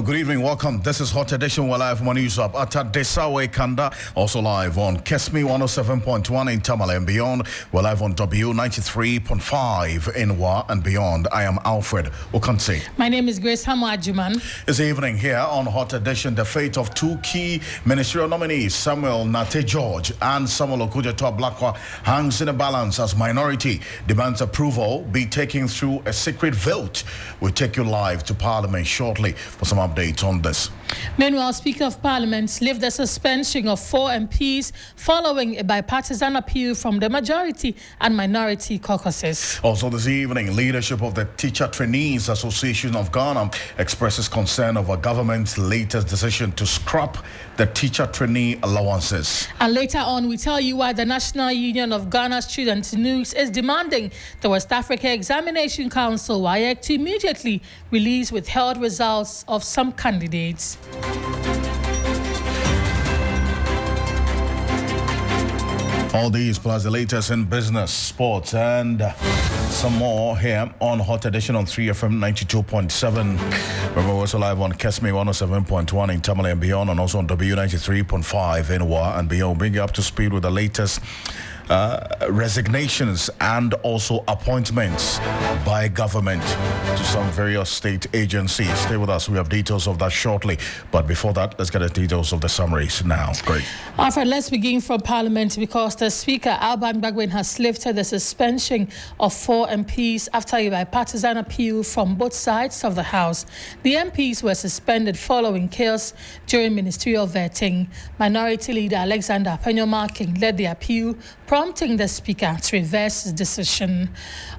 Good evening, welcome. This is Hot Edition. We're live on News Up at Desawe Kanda, also live on Kesmi 107.1 in Tamale and beyond. We're live on W93.5 in Wa and beyond. I am Alfred Okansi. My name is Grace Hamajuman. This evening here on Hot Edition, the fate of two key ministerial nominees, Samuel Nate George and Samuel Okujeto Ablakwa, hangs in a balance as minority demands approval be taken through a secret vote. We'll take you live to Parliament shortly for some updates on this. Meanwhile, Speaker of Parliament lifted the suspension of 4 MPs following a bipartisan appeal from the majority and minority caucuses. Also this evening, leadership of the Teacher Trainees Association of Ghana expresses concern over government's latest decision to scrap the teacher trainee allowances. And later on, we tell you why the National Union of Ghana Students NUGS is demanding the West Africa Examination Council WAEC to immediately release withheld results of some candidates. All these plus the latest in business, sports, and some more here on Hot Edition on 3FM 92.7. Remember, we're also live on Kesmi 107.1 in Tamale and beyond, and also on W93.5 in Wa and beyond. Bring you up to speed with the latest resignations and also appointments by government to some various state agencies. Stay with us. We have details of that shortly. But before that, let's get the details of the summaries now. Great. Alfred, let's begin from Parliament because the Speaker, Alban Bagwin, has lifted the suspension of 4 MPs after a bipartisan appeal from both sides of the House. The MPs were suspended following chaos during ministerial vetting. Minority Leader Alexander Penyomarking led the appeal, prompting the Speaker to reverse his decision.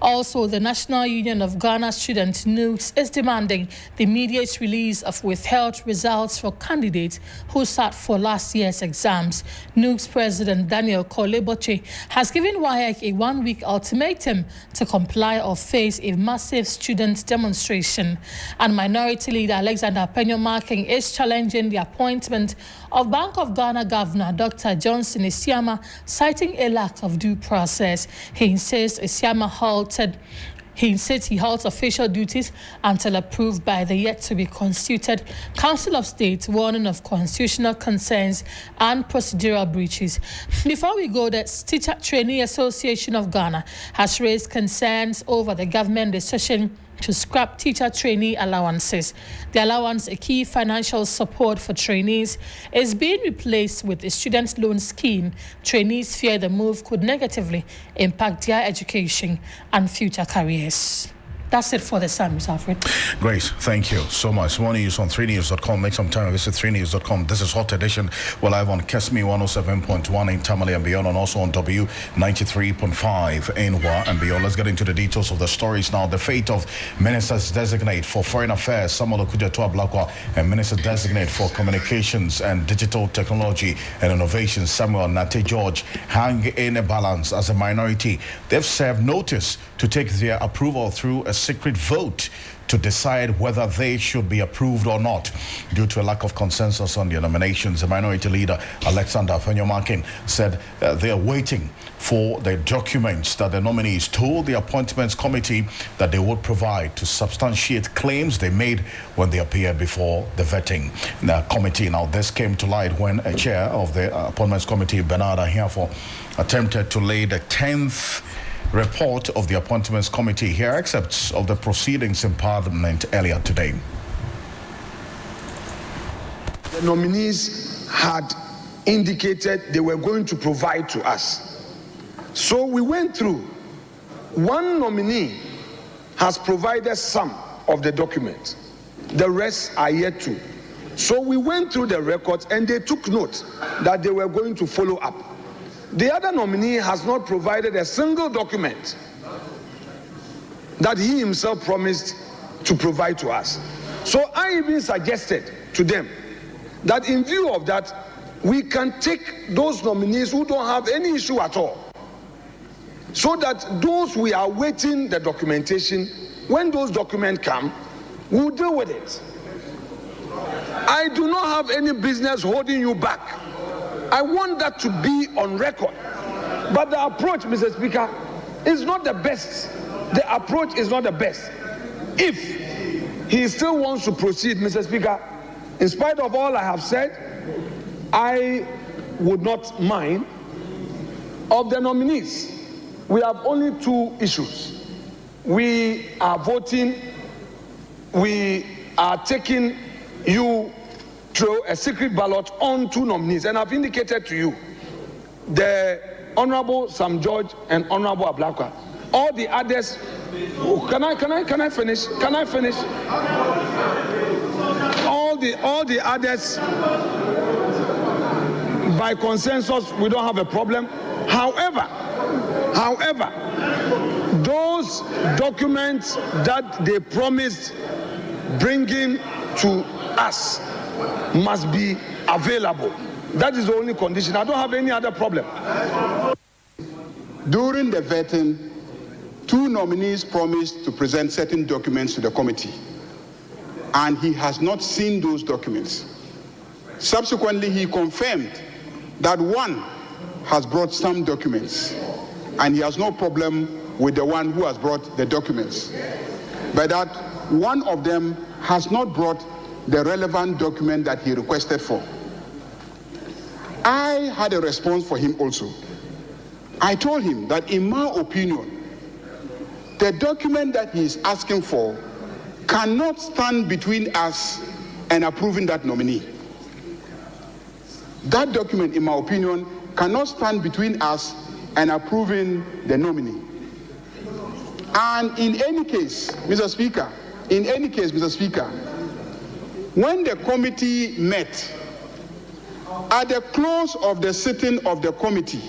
Also, the National Union of Ghana Students NUGS is demanding the immediate release of withheld results for candidates who sat for last year's exams. NUGS President Daniel Koleboche has given WAEC a 1-week ultimatum to comply or face a massive student demonstration. And Minority Leader Alexander Penyomarking is challenging the appointment of Bank of Ghana Governor Dr. Johnson Isiama, citing a lack of due process. He insists Isiama he halts official duties until approved by the yet-to-be constituted Council of State, warning of constitutional concerns and procedural breaches. Before we go, the Teacher Trainee Association of Ghana has raised concerns over the government decision to scrap teacher trainee allowances. The allowance, a key financial support for trainees, is being replaced with a student loan scheme. Trainees fear the move could negatively impact their education and future careers. That's it for the Sun, Alfred. Grace, thank you so much. More news on 3news.com. Make some time, visit 3news.com. This is Hot Edition. We're live on Kesmi 107.1 in Tamale and beyond, and also on W93.5 in Wa and beyond. Let's get into the details of the stories now. The fate of Ministers Designate for Foreign Affairs, Samuel Okujeto Ablakwa, and Minister Designate for Communications and Digital Technology and Innovation, Samuel Nate George, hang in a balance as a minority. They've served notice to take their approval through a secret vote to decide whether they should be approved or not. Due to a lack of consensus on their nominations, the minority leader, Alexander Penyomarking, said they are waiting for the documents that the nominees told the appointments committee that they would provide to substantiate claims they made when they appeared before the vetting committee. Now, this came to light when a chair of the appointments committee, Bernard Ahiafo, attempted to lay the 10th report of the appointments committee. Here are excerpts of the proceedings in Parliament earlier today. The nominees had indicated they were going to provide to us. So we went through. One nominee has provided some of the documents. The rest are yet to. So we went through the records and they took note that they were going to follow up. The other nominee has not provided a single document that he himself promised to provide to us. So I even suggested to them that in view of that, we can take those nominees who don't have any issue at all, so that those we are waiting the documentation, when those documents come, we'll deal with it. I do not have any business holding you back. I want that to be on record. But the approach, Mr. Speaker, is not the best. The approach is not the best. If he still wants to proceed, Mr. Speaker, In spite of all I have said, I would not mind. Of the nominees, we have only two issues. We are voting, we are taking you through a secret ballot on two nominees, and I've indicated to you the Honorable Sam George and Honorable Ablakwa. All the others, can I finish? Can I finish? All the others, by consensus, we don't have a problem. However, those documents that they promised bringing to us must be available. That is the only condition. I don't have any other problem. During the vetting, two nominees promised to present certain documents to the committee, and he has not seen those documents. Subsequently, he confirmed that one has brought some documents, and he has no problem with the one who has brought the documents, but that one of them has not brought the relevant document that he requested for. I had a response for him also. I told him that in my opinion, the document that he is asking for cannot stand between us and approving that nominee. That document, in my opinion, cannot stand between us and approving the nominee. And in any case, Mr. Speaker, when the committee met, at the close of the sitting of the committee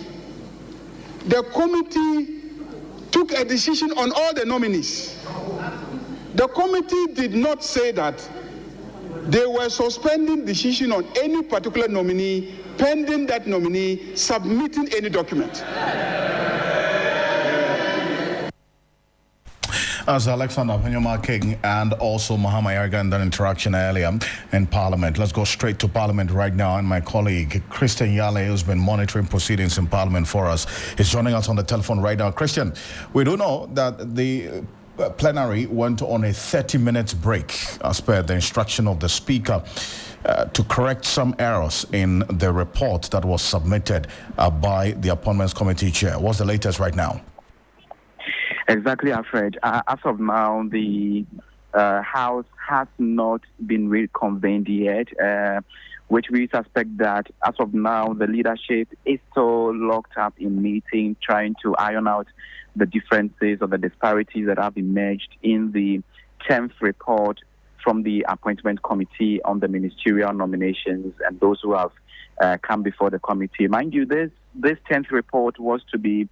took a decision on all the nominees. The committee did not say that they were suspending decision on any particular nominee pending that nominee submitting any document. As Alexander Penyoma King and also Mahama Yarga in that interaction earlier in Parliament. Let's go straight to Parliament right now. And my colleague, Christian Yale, who's been monitoring proceedings in Parliament for us, is joining us on the telephone right now. Christian, we do know that the plenary went on a 30-minute break as per the instruction of the Speaker to correct some errors in the report that was submitted by the Appointments Committee Chair. What's the latest right now? Exactly, Alfred. As of now, the House has not been reconvened yet, which we suspect that as of now, the leadership is still locked up in meeting, trying to iron out the differences or the disparities that have emerged in the 10th report from the Appointment Committee on the ministerial nominations and those who have come before the committee. Mind you, this 10th report was to be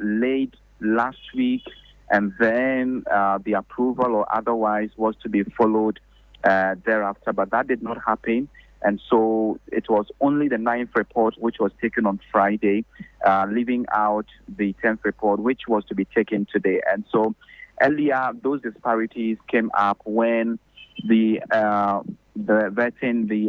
laid last week, and then the approval or otherwise was to be followed thereafter, but that did not happen, and so it was only the 9th report which was taken on Friday, leaving out the 10th report which was to be taken today. And so earlier those disparities came up when the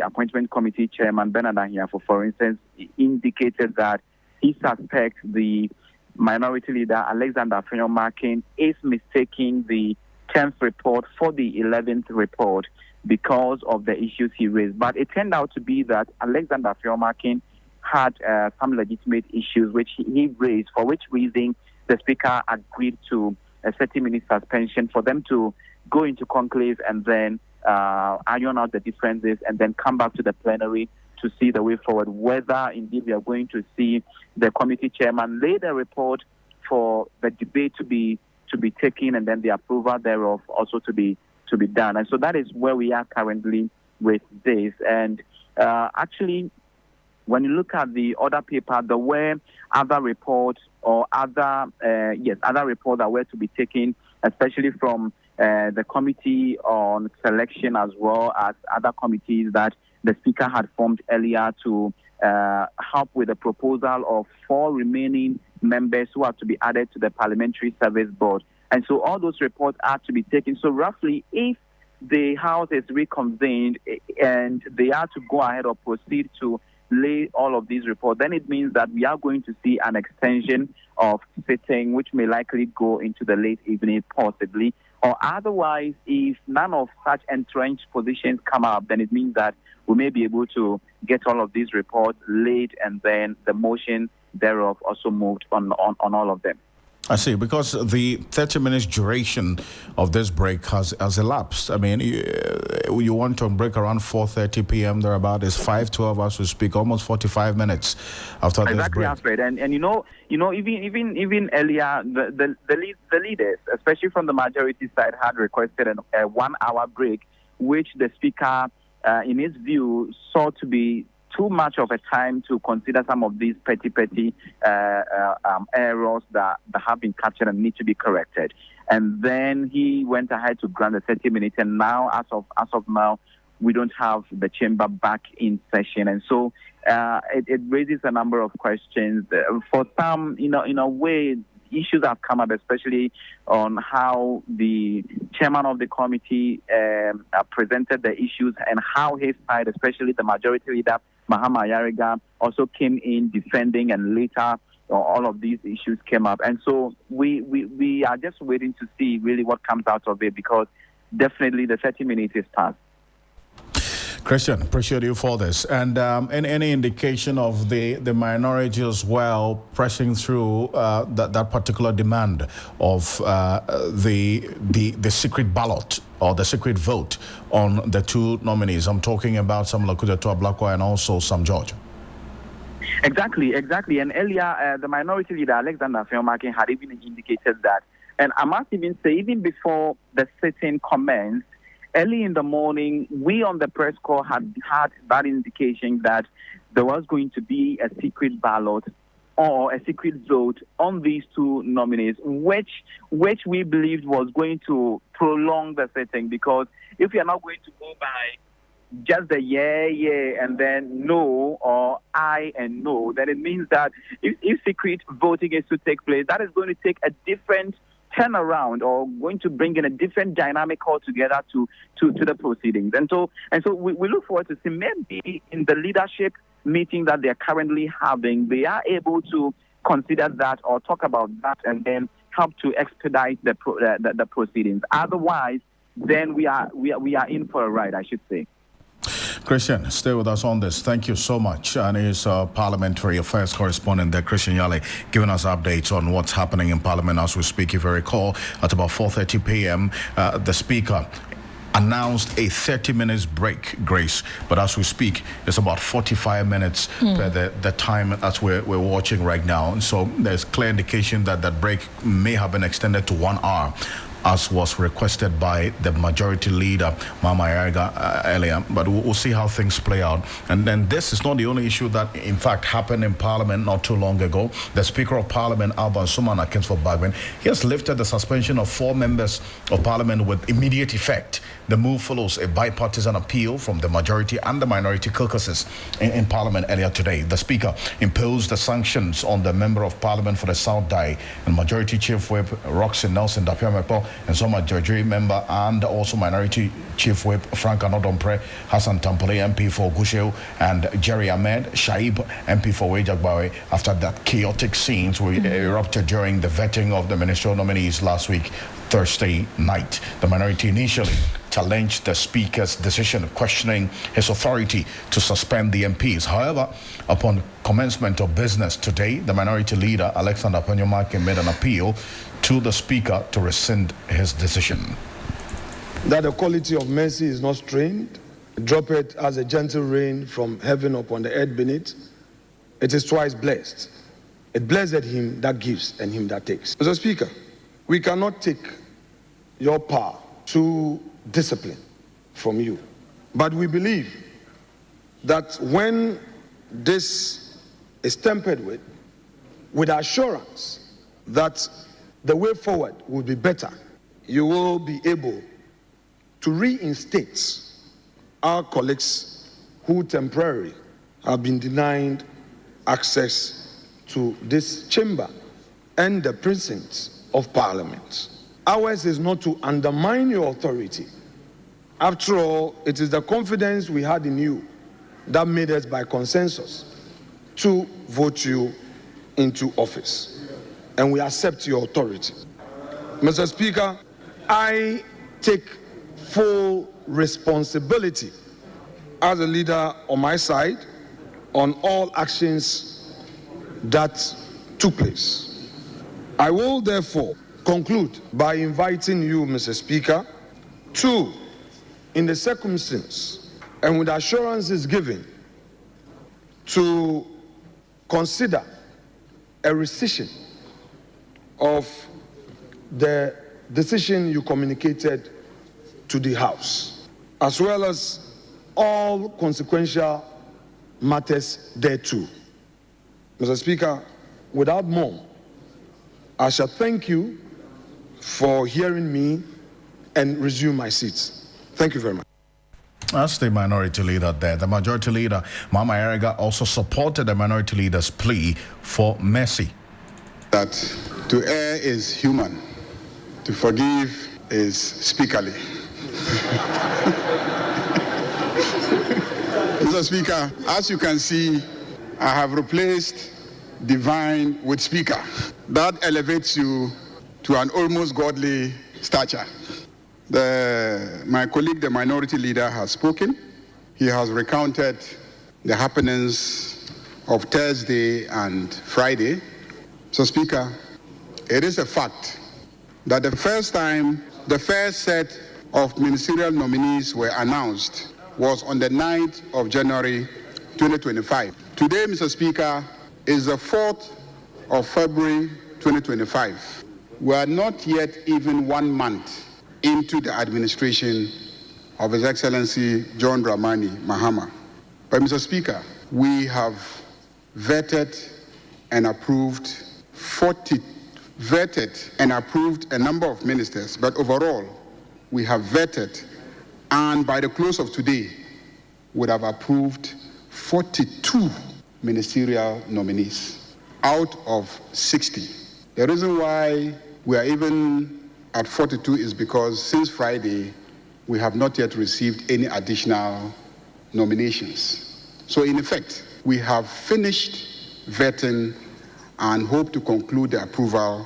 Appointment Committee Chairman Bernard Ahiafo, for instance, indicated that he suspects the Minority Leader Alexander Penyoma King is mistaking the 10th report for the 11th report because of the issues he raised. But it turned out to be that Alexander Penyoma King had some legitimate issues which he raised, for which reason the Speaker agreed to a 30-minute suspension for them to go into conclave and then iron out the differences and then come back to the plenary to see the way forward, whether indeed we are going to see the committee chairman lay the report for the debate to be taken and then the approval thereof also to be done. And so that is where we are currently with this. And actually, when you look at the other paper, there were other reports or other reports that were to be taken, especially from the committee on selection as well as other committees that the Speaker had formed earlier to help with the proposal of 4 remaining members who are to be added to the Parliamentary Service Board. And so all those reports are to be taken. So roughly, if the House is reconvened and they are to go ahead or proceed to lay all of these reports, then it means that we are going to see an extension of sitting, which may likely go into the late evening, possibly, Or otherwise, if none of such entrenched positions come up, then it means that we may be able to get all of these reports laid and then the motion thereof also moved on all of them. I see, because the 30 minutes duration of this break has elapsed. I mean, you want to break around 4:30 p.m. thereabout. It's 5:12 as we speak, almost 45 minutes after this break. Exactly, Alfred. And you know, even earlier, the leaders, especially from the majority side, had requested a 1 hour break, which the speaker, in his view, saw to be too much of a time to consider some of these petty errors that have been captured and need to be corrected. And then he went ahead to grant the 30 minutes. And now, as of now, we don't have the chamber back in session. And so it raises a number of questions. For some, in a way, issues have come up, especially on how the chairman of the committee presented the issues and how his side, especially the majority leader, Mahama Yariga, also came in defending, and later all of these issues came up. And so we are just waiting to see really what comes out of it, because definitely the 30 minutes is past. Christian, appreciate you for this. And any indication of the minority as well pressing through that particular demand of the secret ballot or the secret vote on the two nominees? I'm talking about Sam Lakuta Ablakwa and also Sam George. Exactly. And earlier, the minority leader, Alexander Afenyomarkin, had even indicated that. And I must even say, even before the sitting commenced, early in the morning, we on the press call had that indication that there was going to be a secret ballot or a secret vote on these two nominees, which we believed was going to prolong the sitting, because if we are not going to go by just the yeah, and then no, or aye and no, then it means that if secret voting is to take place, that is going to take a different turnaround, or going to bring in a different dynamic altogether to the proceedings. And so we look forward to see, maybe in the leadership meeting that they're currently having, they are able to consider that or talk about that and then help to expedite the proceedings. Otherwise, then we are in for a ride, I should say. Christian, stay with us on this. Thank you so much. And he's parliamentary affairs correspondent there, Christian Yale, giving us updates on what's happening in Parliament as we speak. If you recall, at about 4:30 p.m., the Speaker announced a 30 minutes break, Grace. But as we speak, it's about 45 minutes per the time that we're watching right now. And so there's clear indication that that break may have been extended to 1 hour, as was requested by the majority leader, Mama Yariga, earlier. But we'll see how things play out. And then this is not the only issue that, in fact, happened in Parliament not too long ago. The Speaker of Parliament, Alban Sumana Kingsford Bagwin, he has lifted the suspension of 4 members of Parliament with immediate effect. The move follows a bipartisan appeal from the majority and the minority caucuses in Parliament earlier today. The Speaker imposed the sanctions on the Member of Parliament for the South Dai and Majority Chief Whip Roxy Nelson Dapiamepo, and some majority member and also minority Chief Whip Frank Anodompre, Hassan Tampole, MP for Gusheo, and Jerry Ahmed Shaib, MP for Wejagbawe, after that chaotic scenes we erupted during the vetting of the ministerial nominees last week, Thursday night. The minority initially challenged the Speaker's decision, questioning his authority to suspend the MPs. However, upon commencement of business today, the minority leader, Alexander Afenyomarkin, made an appeal to the Speaker to rescind his decision. That the quality of mercy is not strained, drop it as a gentle rain from heaven upon the earth beneath. It is twice blessed. It blessed him that gives and him that takes. Mr. Speaker, we cannot take your power to discipline from you. But we believe that when this is tempered with assurance that the way forward will be better, you will be able to reinstate our colleagues who temporarily have been denied access to this chamber and the precincts of Parliament. Ours is not to undermine your authority. After all, it is the confidence we had in you that made us, by consensus, to vote you into office. And we accept your authority. Mr. Speaker, I take full responsibility as a leader on my side on all actions that took place. I will therefore conclude by inviting you, Mr. Speaker, to, in the circumstance and with assurances given, to consider a rescission of the decision you communicated to the House, as well as all consequential matters thereto. Mr. Speaker, without more, I shall thank you for hearing me and resume my seat. Thank you very much. That's the minority leader there. The majority leader, Mama Eriga, also supported the minority leader's plea for mercy. That to err is human, to forgive is speakerly. Mr. Speaker, as you can see, I have replaced divine with speaker. That elevates you to an almost godly stature. My colleague, the minority leader, has spoken. He has recounted the happenings of Thursday and Friday. So, Speaker, it is a fact that the first time the first set of ministerial nominees were announced was on the 9th of January 2025. Today, Mr. Speaker, is the 4th of February 2025. We are not yet even 1 month into the administration of His Excellency John Dramani Mahama. But, Mr. Speaker, we have vetted and approved a number of ministers, but overall, we have vetted and by the close of today would have approved 42 ministerial nominees out of 60. The reason why we are even at 42 is because since Friday, we have not yet received any additional nominations. So in effect, we have finished vetting and hope to conclude the approval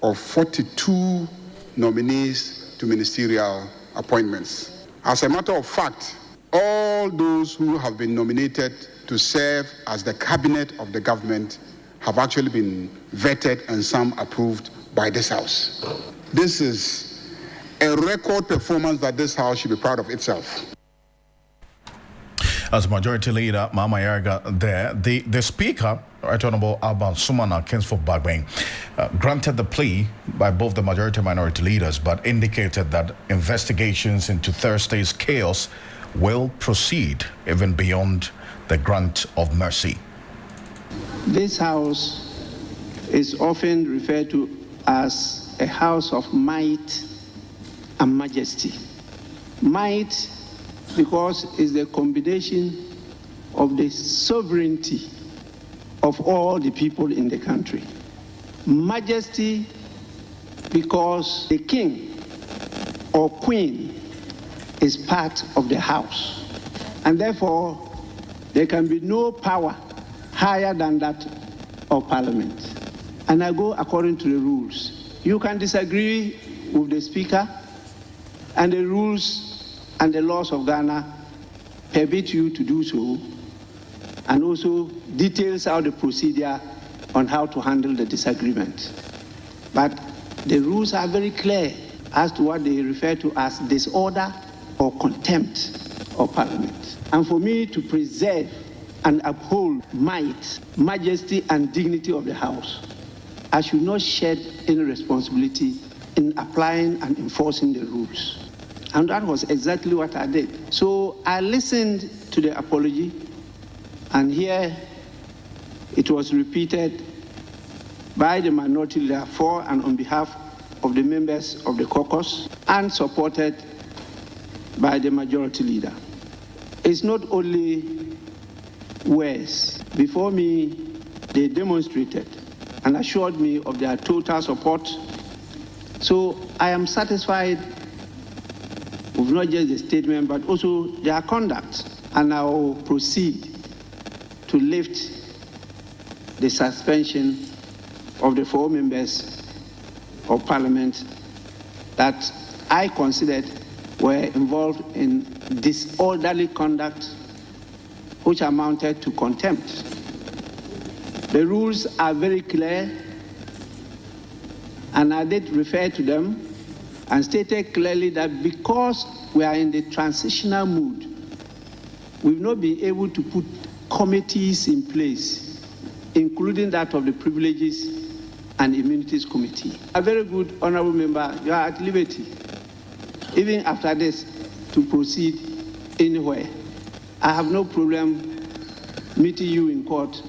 of 42 nominees to ministerial appointments. As a matter of fact, all those who have been nominated to serve as the cabinet of the government have actually been vetted and some approved by this House. This is a record performance that this House should be proud of itself. As Majority Leader Mama Eriga there, the Speaker, Right Honorable Alban Sumana Kingsford Bagbane, granted the plea by both the majority and minority leaders, but indicated that investigations into Thursday's chaos will proceed even beyond the grant of mercy. This House is often referred to as a house of might and majesty. Might because it's the combination of the sovereignty of all the people in the country. Majesty because the king or queen is part of the house, and therefore there can be no power higher than that of Parliament. And I go according to the rules. You can disagree with the Speaker, and the rules and the laws of Ghana permit you to do so, and also details out the procedure on how to handle the disagreement. But the rules are very clear as to what they refer to as disorder or contempt of Parliament. And for me to preserve and uphold might, majesty, and dignity of the House, I should not shed any responsibility in applying and enforcing the rules. And that was exactly what I did. So I listened to the apology, and here it was repeated by the minority leader for and on behalf of the members of the caucus, and supported by the majority leader. It's not only words. Before me, they demonstrated and assured me of their total support. So I am satisfied with not just the statement, but also their conduct. And I will proceed to lift the suspension of the 4 members of Parliament that I considered were involved in disorderly conduct which amounted to contempt. The rules are very clear, and I did refer to them and stated clearly that because we are in the transitional mood, we've not been able to put committees in place, including that of the Privileges and Immunities Committee. A very good honorable member, you are at liberty, even after this, to proceed anywhere. I have no problem meeting you in court,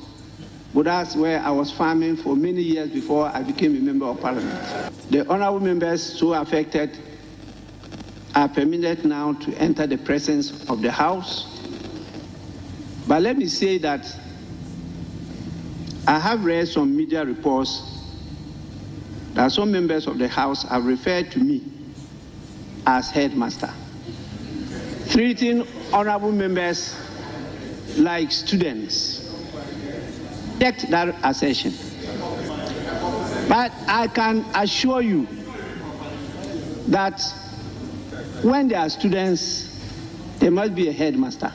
but that's where I was farming for many years before I became a member of parliament. The honorable members so affected are permitted now to enter the presence of the House. But let me say that I have read some media reports that some members of the House have referred to me as headmaster, treating honorable members like students. Reject that assertion. But I can assure you that when there are students, there must be a headmaster.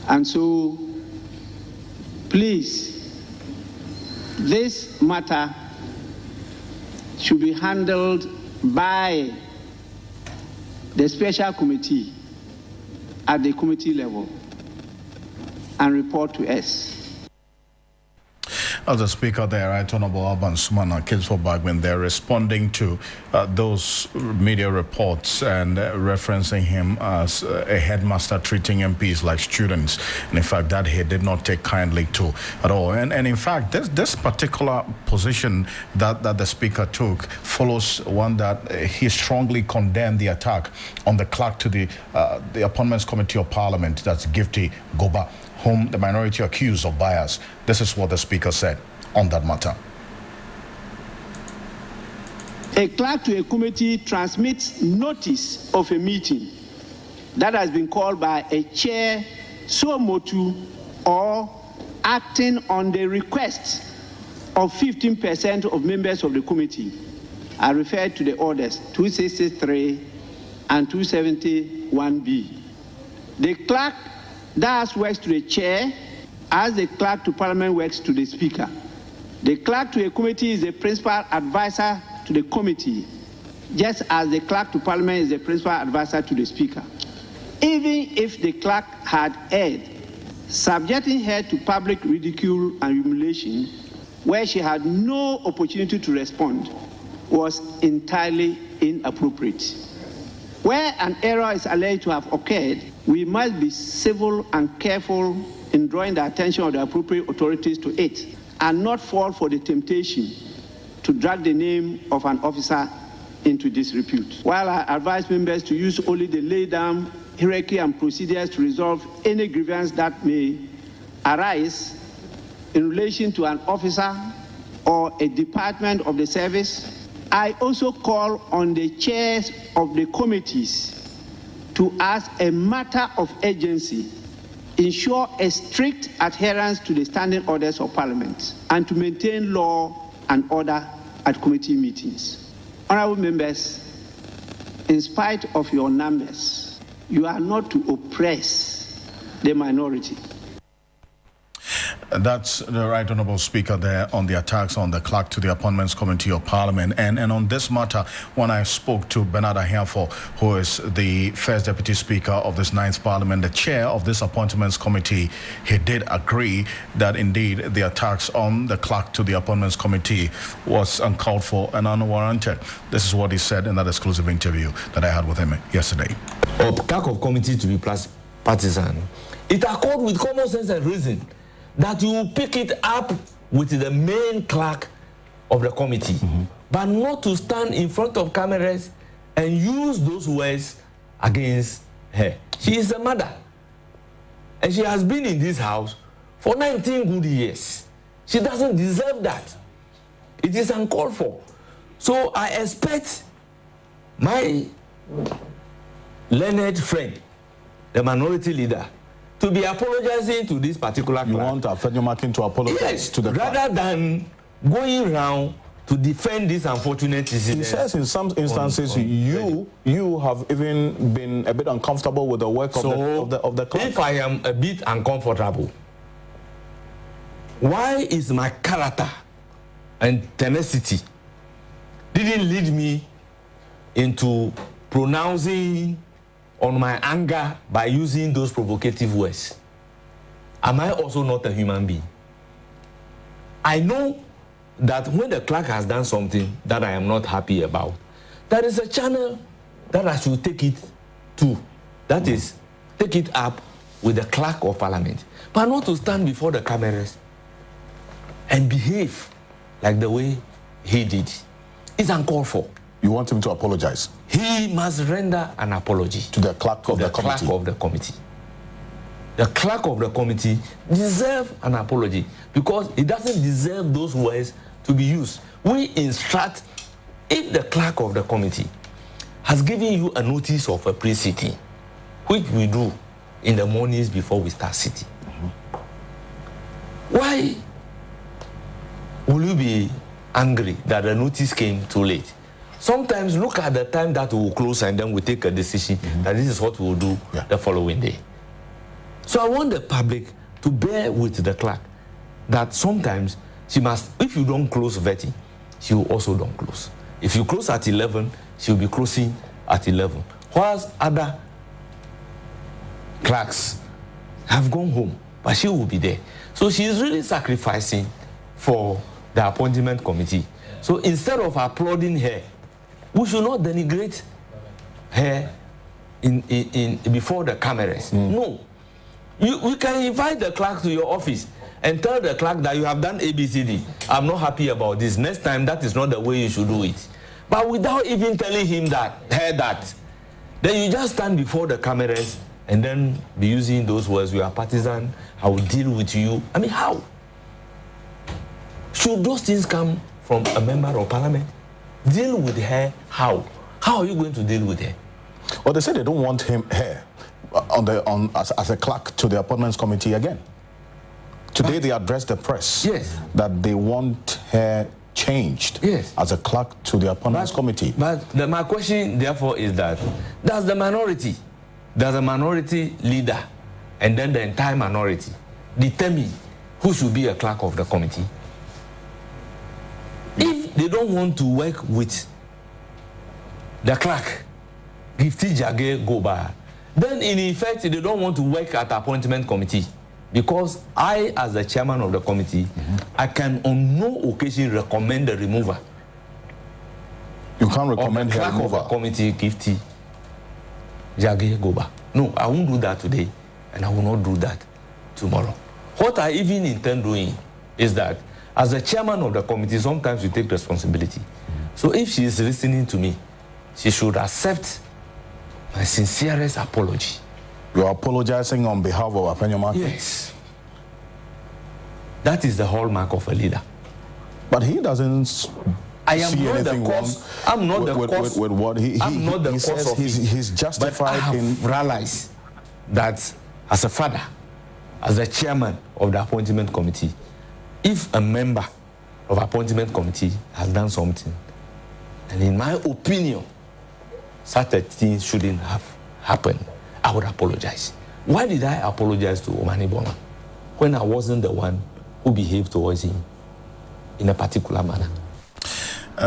And so, please, this matter should be handled by the special committee at the committee level and report to us. As the speaker there, Right Honorable Alban Sumana, Kids for Bagman, they're responding to those media reports and referencing him as a headmaster treating MPs like students. And in fact, that he did not take kindly to at all. And in fact, this particular position that the speaker took follows one that he strongly condemned the attack on the clerk to the Appointments Committee of Parliament, that's Gifty Goba, whom the minority accused of bias. This is what the speaker said on that matter. A clerk to a committee transmits notice of a meeting that has been called by a chair so motu or acting on the request of 15% of members of the committee. I refer to the orders 263 and 271B. The clerk thus works to the chair as the clerk to parliament works to the speaker. The clerk to a committee is the principal advisor to the committee, just as the clerk to parliament is the principal advisor to the speaker. Even if the clerk had erred, subjecting her to public ridicule and humiliation, where she had no opportunity to respond, was entirely inappropriate. Where an error is alleged to have occurred, we must be civil and careful in drawing the attention of the appropriate authorities to it and not fall for the temptation to drag the name of an officer into disrepute. While I advise members to use only the laid down hierarchy and procedures to resolve any grievance that may arise in relation to an officer or a department of the service, I also call on the chairs of the committees to, as a matter of urgency, ensure a strict adherence to the standing orders of Parliament and to maintain law and order at committee meetings. Honourable members, in spite of your numbers, you are not to oppress the minority. That's the Right Honourable Speaker there on the attacks on the clerk to the Appointments Committee of Parliament. And on this matter, when I spoke to Bernard Ahiafo, who is the first Deputy Speaker of this 9th Parliament, the chair of this Appointments Committee, he did agree that indeed the attacks on the clerk to the Appointments Committee was uncalled for and unwarranted. This is what he said in that exclusive interview that I had with him yesterday. A clerk of committee to be partisan, it accords with common sense and reason that you will pick it up with the main clerk of the committee, but not to stand in front of cameras and use those words against her. She is a mother, and she has been in this house for 19 good years. She doesn't deserve that. It is uncalled for. So I expect my learned friend, the minority leader, to be apologizing to this particular clerk. You want Afenyo Makin to apologize to the clerk? Rather than going around to defend this unfortunate incident. He says in some instances you have even been a bit uncomfortable with the work of the clerk. If I am a bit uncomfortable, why is my character and tenacity didn't lead me into pronouncing on my anger by using those provocative words? Am I also not a human being? I know that when the clerk has done something that I am not happy about, there is a channel that I should take it to. That is, take it up with the clerk of parliament, but not to stand before the cameras and behave like the way he did. It's uncalled for. You want him to apologize? He must render an apology to the clerk of the committee. The clerk of the committee deserves an apology because he doesn't deserve those words to be used. We instruct, if the clerk of the committee has given you a notice of a pre-sitting, which we do in the mornings before we start sitting, why will you be angry that the notice came too late? Sometimes look at the time that we will close and then we take a decision that this is what we will do the following day. So I want the public to bear with the clerk that sometimes she must, if you don't close vetting, she will also don't close. If you close at 11, she will be closing at 11. Whilst other clerks have gone home, but she will be there. So she is really sacrificing for the appointment committee. So instead of applauding her, we should not denigrate her in before the cameras. No. We can invite the clerk to your office and tell the clerk that you have done ABCD. I'm not happy about this. Next time, that is not the way you should do it. But without even telling him that, then you just stand before the cameras and then be using those words. You are partisan. I will deal with you. I mean, how? Should those things come from a member of parliament? Deal with her how? How are you going to deal with her? Well, they say they don't want her as a clerk to the appointments committee again. Today they addressed the press that they want her changed as a clerk to the appointments committee. But my question therefore is that does the minority leader and then the entire minority determine who should be a clerk of the committee? If they don't want to work with the clerk, Gifty Jage Goba, then in effect they don't want to work at the appointment committee, because I, as the chairman of the committee, I can on no occasion recommend the removal. You can't recommend her removal. Of the committee, Gifty Jage Goba. No, I won't do that today, and I will not do that tomorrow. What I even intend doing is that, as the chairman of the committee, sometimes you take responsibility. So if she is listening to me, she should accept my sincerest apology. You are apologizing on behalf of Apenyo? Yes. That is the hallmark of a leader. But he doesn't I am see not anything the cause. I'm not the cause. With what I'm not the cause of he's justified. But I have realized that as a father, as a chairman of the appointment committee, if a member of appointment committee has done something, and in my opinion, such a thing shouldn't have happened, I would apologize. Why did I apologize to Omani Boma when I wasn't the one who behaved towards him in a particular manner?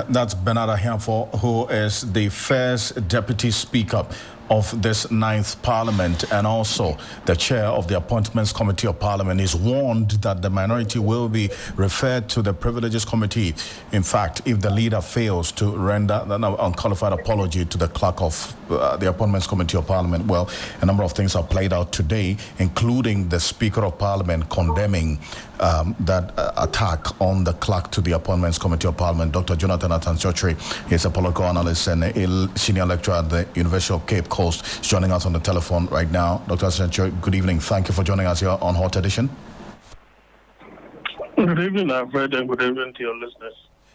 That's Bernard Ahiafo, who is the first deputy speaker of this 9th Parliament and also the chair of the Appointments Committee of Parliament, is warned that the minority will be referred to the Privileges Committee. In fact, if the leader fails to render an unqualified apology to the clerk of the Appointments Committee of Parliament, well, a number of things are played out today, including the Speaker of Parliament condemning that attack on the clerk to the Appointments Committee of Parliament. Dr. Jonathan Atansochri is a political analyst and a senior lecturer at the University of Cape Coast. Is joining us on the telephone right now. Dr. Atansochri, good evening. Thank you for joining us here on Hot Edition. Good evening, Alfred, and good evening to your listeners.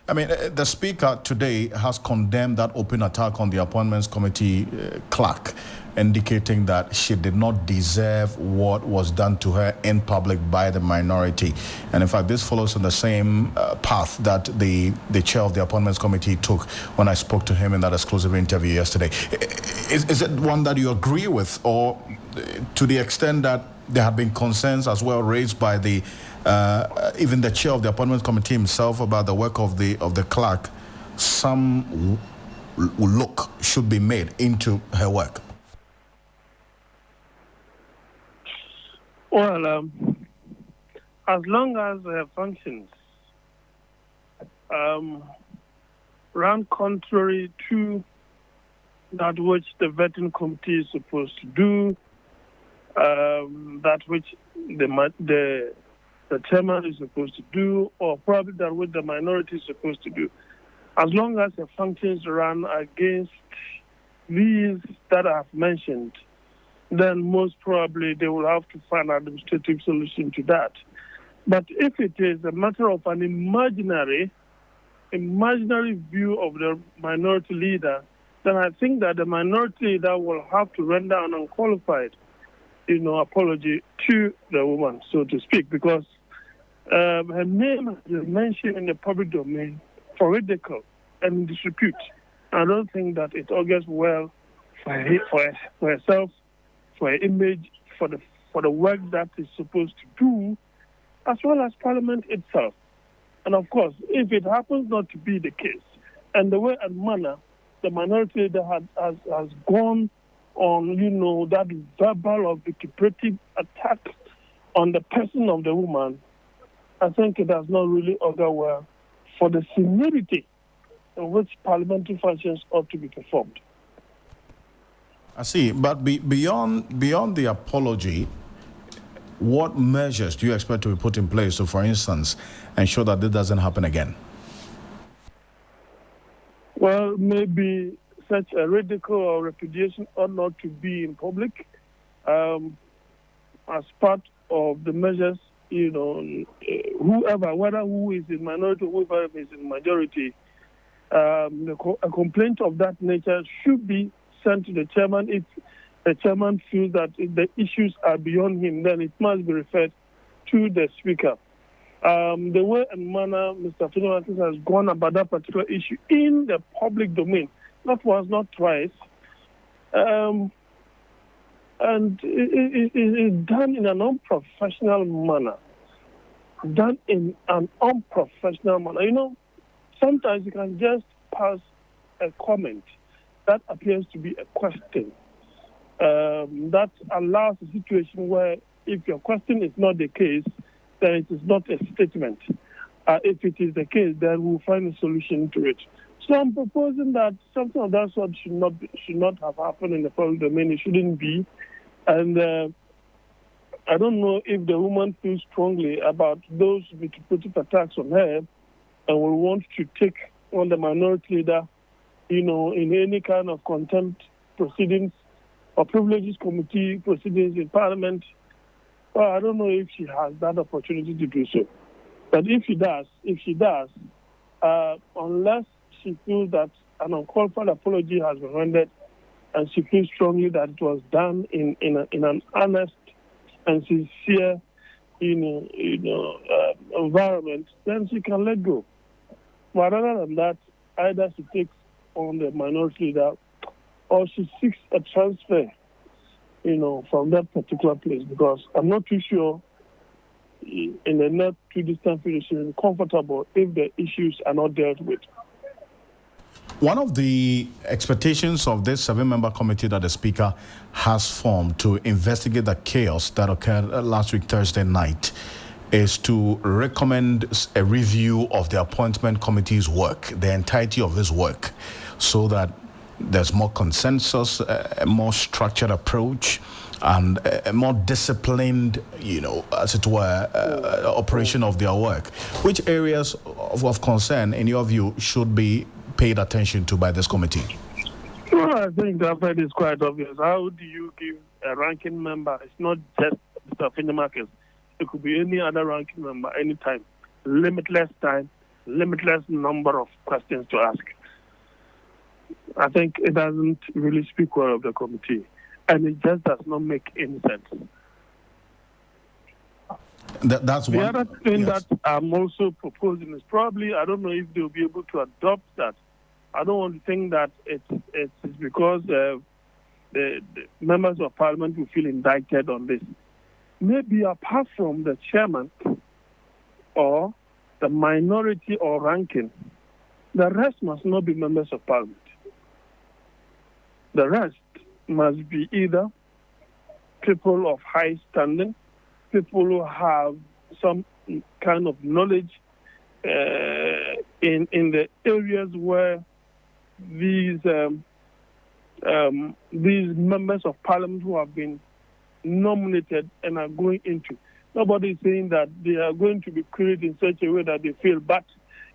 I mean, the Speaker today has condemned that open attack on the Appointments Committee clerk. indicating that she did not deserve what was done to her in public by the minority. And in fact, this follows on the same path that the chair of the Appointments Committee took when I spoke to him in that exclusive interview yesterday. Is it one that you agree with, or to the extent that there have been concerns as well raised by the even the chair of the Appointments Committee himself about the work of the clerk, some look should be made into her work? Well, as long as her functions run contrary to that which the vetting committee is supposed to do, that which the chairman is supposed to do, or probably that which the minority is supposed to do, as long as the functions run against these that I have mentioned, then most probably they will have to find an administrative solution to that. But if it is a matter of an imaginary view of the minority leader, then I think that the minority leader will have to render an unqualified, apology to the woman, so to speak, because her name has been mentioned in the public domain for ridicule and disrepute. I don't think that it augurs well for herself, for her image, for the work that is supposed to do, as well as Parliament itself. And of course, if it happens not to be the case, and the way and manner the minority leader has gone on, that verbal or vituperative attack on the person of the woman, I think it does not really augur well for the seniority in which parliamentary functions ought to be performed. I see, but beyond the apology, what measures do you expect to be put in place to, for instance, ensure that this doesn't happen again? Well, maybe such a ridicule or repudiation ought not to be in public as part of the measures, whoever, whether who is in minority, whoever is in majority, a complaint of that nature should be sent to the chairman. If the chairman feels that the issues are beyond him, then it must be referred to the speaker. The way and manner Mr. Fitzgerald has gone about that particular issue in the public domain, not once, not twice, and it is done in an unprofessional manner. Sometimes you can just pass a comment that appears to be a question. That allows a situation where if your question is not the case, then it is not a statement. If it is the case, then we'll find a solution to it. So I'm proposing that something of that sort should not have happened in the public domain. It shouldn't be. And I don't know if the woman feels strongly about those vituperative attacks on her and will want to take on the minority leader, in any kind of contempt proceedings or privileges committee proceedings in Parliament. Well, I don't know if she has that opportunity to do so. But if she does, unless she feels that an unqualified apology has been rendered and she feels strongly that it was done in an honest and sincere, environment, then she can let go. But other than that, either she takes on the minority leader or she seeks a transfer, from that particular place, because I'm not too sure in the not too distant future she will be comfortable if the issues are not dealt with. One of the expectations of this 7-member committee that the Speaker has formed to investigate the chaos that occurred last week, Thursday night, is to recommend a review of the appointment committee's work, the entirety of this work, so that there's more consensus, a more structured approach, and a more disciplined, as it were, operation of their work. Which areas of concern, in your view, should be paid attention to by this committee? Well, I think that is quite obvious. How do you give a ranking member? It's not just Mr. Fitzgerald. It could be any other ranking member, anytime. Limitless time, limitless number of questions to ask. I think it doesn't really speak well of the committee. And it just does not make any sense. That's the one. other thing Yes. that I'm also proposing is probably, I don't know if they'll be able to adopt that. I don't want to think that it's because the members of parliament will feel indicted on this. Maybe apart from the chairman or the minority or ranking, the rest must not be members of parliament. The rest must be either people of high standing, people who have some kind of knowledge in the areas where these members of parliament who have been nominated and are going into. Nobody is saying that they are going to be created in such a way that they fail, but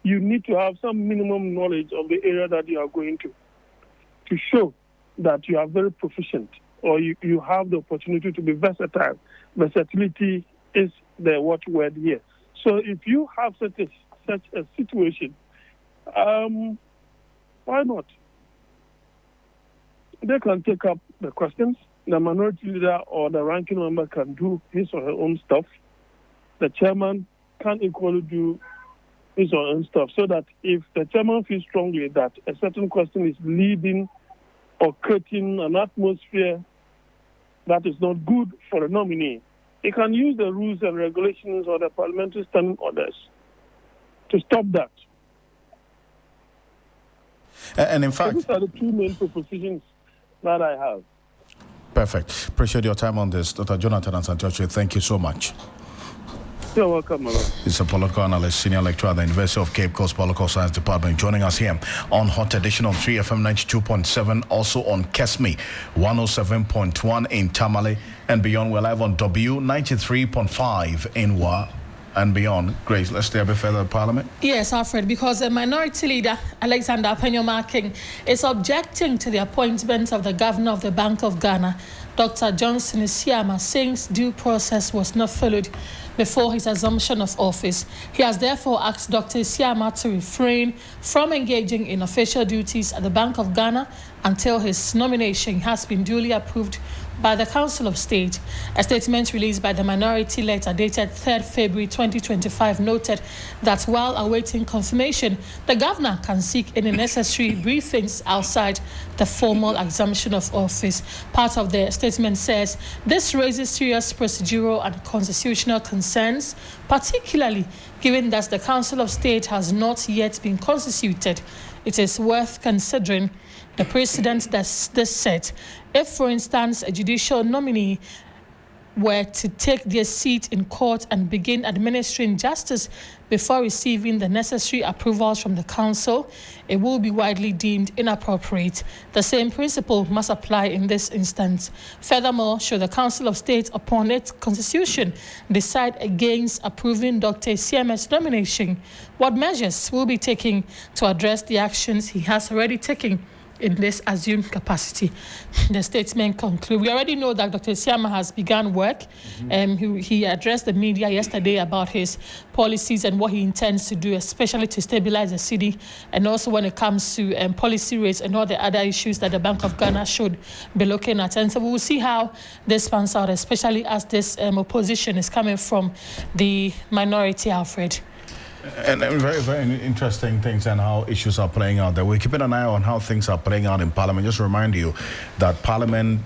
you need to have some minimum knowledge of the area that you are going to show that you are very proficient or you have the opportunity to be versatile. Versatility is the watchword here. So if you have such a situation, why not? They can take up the questions. The minority leader or the ranking member can do his or her own stuff. The chairman can equally do his or her own stuff, so that if the chairman feels strongly that a certain question is leading or creating an atmosphere that is not good for a nominee, he can use the rules and regulations or the parliamentary standing orders to stop that. And in fact, these are the two main propositions that I have. Perfect. Appreciate your time on this, Dr. Jonathan Asantewatwe. Thank you so much. You're welcome, Mara. He's a political analyst, senior lecturer at the University of Cape Coast Political Science Department, joining us here on Hot Edition on 3FM 92.7, also on Kesme 107.1 in Tamale and beyond. We're live on W 93.5 in Wa and beyond. Grace, let's stay a bit further in Parliament. Yes, Alfred, because the minority leader, Alexander Apenyomarking, is objecting to the appointment of the governor of the Bank of Ghana, Dr. Johnson Isiama, saying due process was not followed before his assumption of office. He has therefore asked Dr. Isiama to refrain from engaging in official duties at the Bank of Ghana until his nomination has been duly approved by the Council of State. A statement released by the minority letter dated 3rd February 2025 noted that while awaiting confirmation, the governor can seek any necessary briefings outside the formal assumption of office. Part of the statement says this raises serious procedural and constitutional concerns, particularly given that the Council of State has not yet been constituted. It is worth considering the precedent that this set. If, for instance, a judicial nominee were to take their seat in court and begin administering justice before receiving the necessary approvals from the council, it will be widely deemed inappropriate. The same principle must apply in this instance. Furthermore, should the Council of State, upon its constitution, decide against approving Dr. Isiama's nomination, what measures will be taken to address the actions he has already taken in this assumed capacity? The statement concludes. We already know that Dr. Isiama has begun work. He addressed the media yesterday about his policies and what he intends to do, especially to stabilize the city, and also when it comes to policy rates and all the other issues that the Bank of Ghana should be looking at. And so we will see how this pans out, especially as this opposition is coming from the minority, Alfred. And very, very interesting things and how issues are playing out there. We're keeping an eye on how things are playing out in Parliament. Just to remind you that Parliament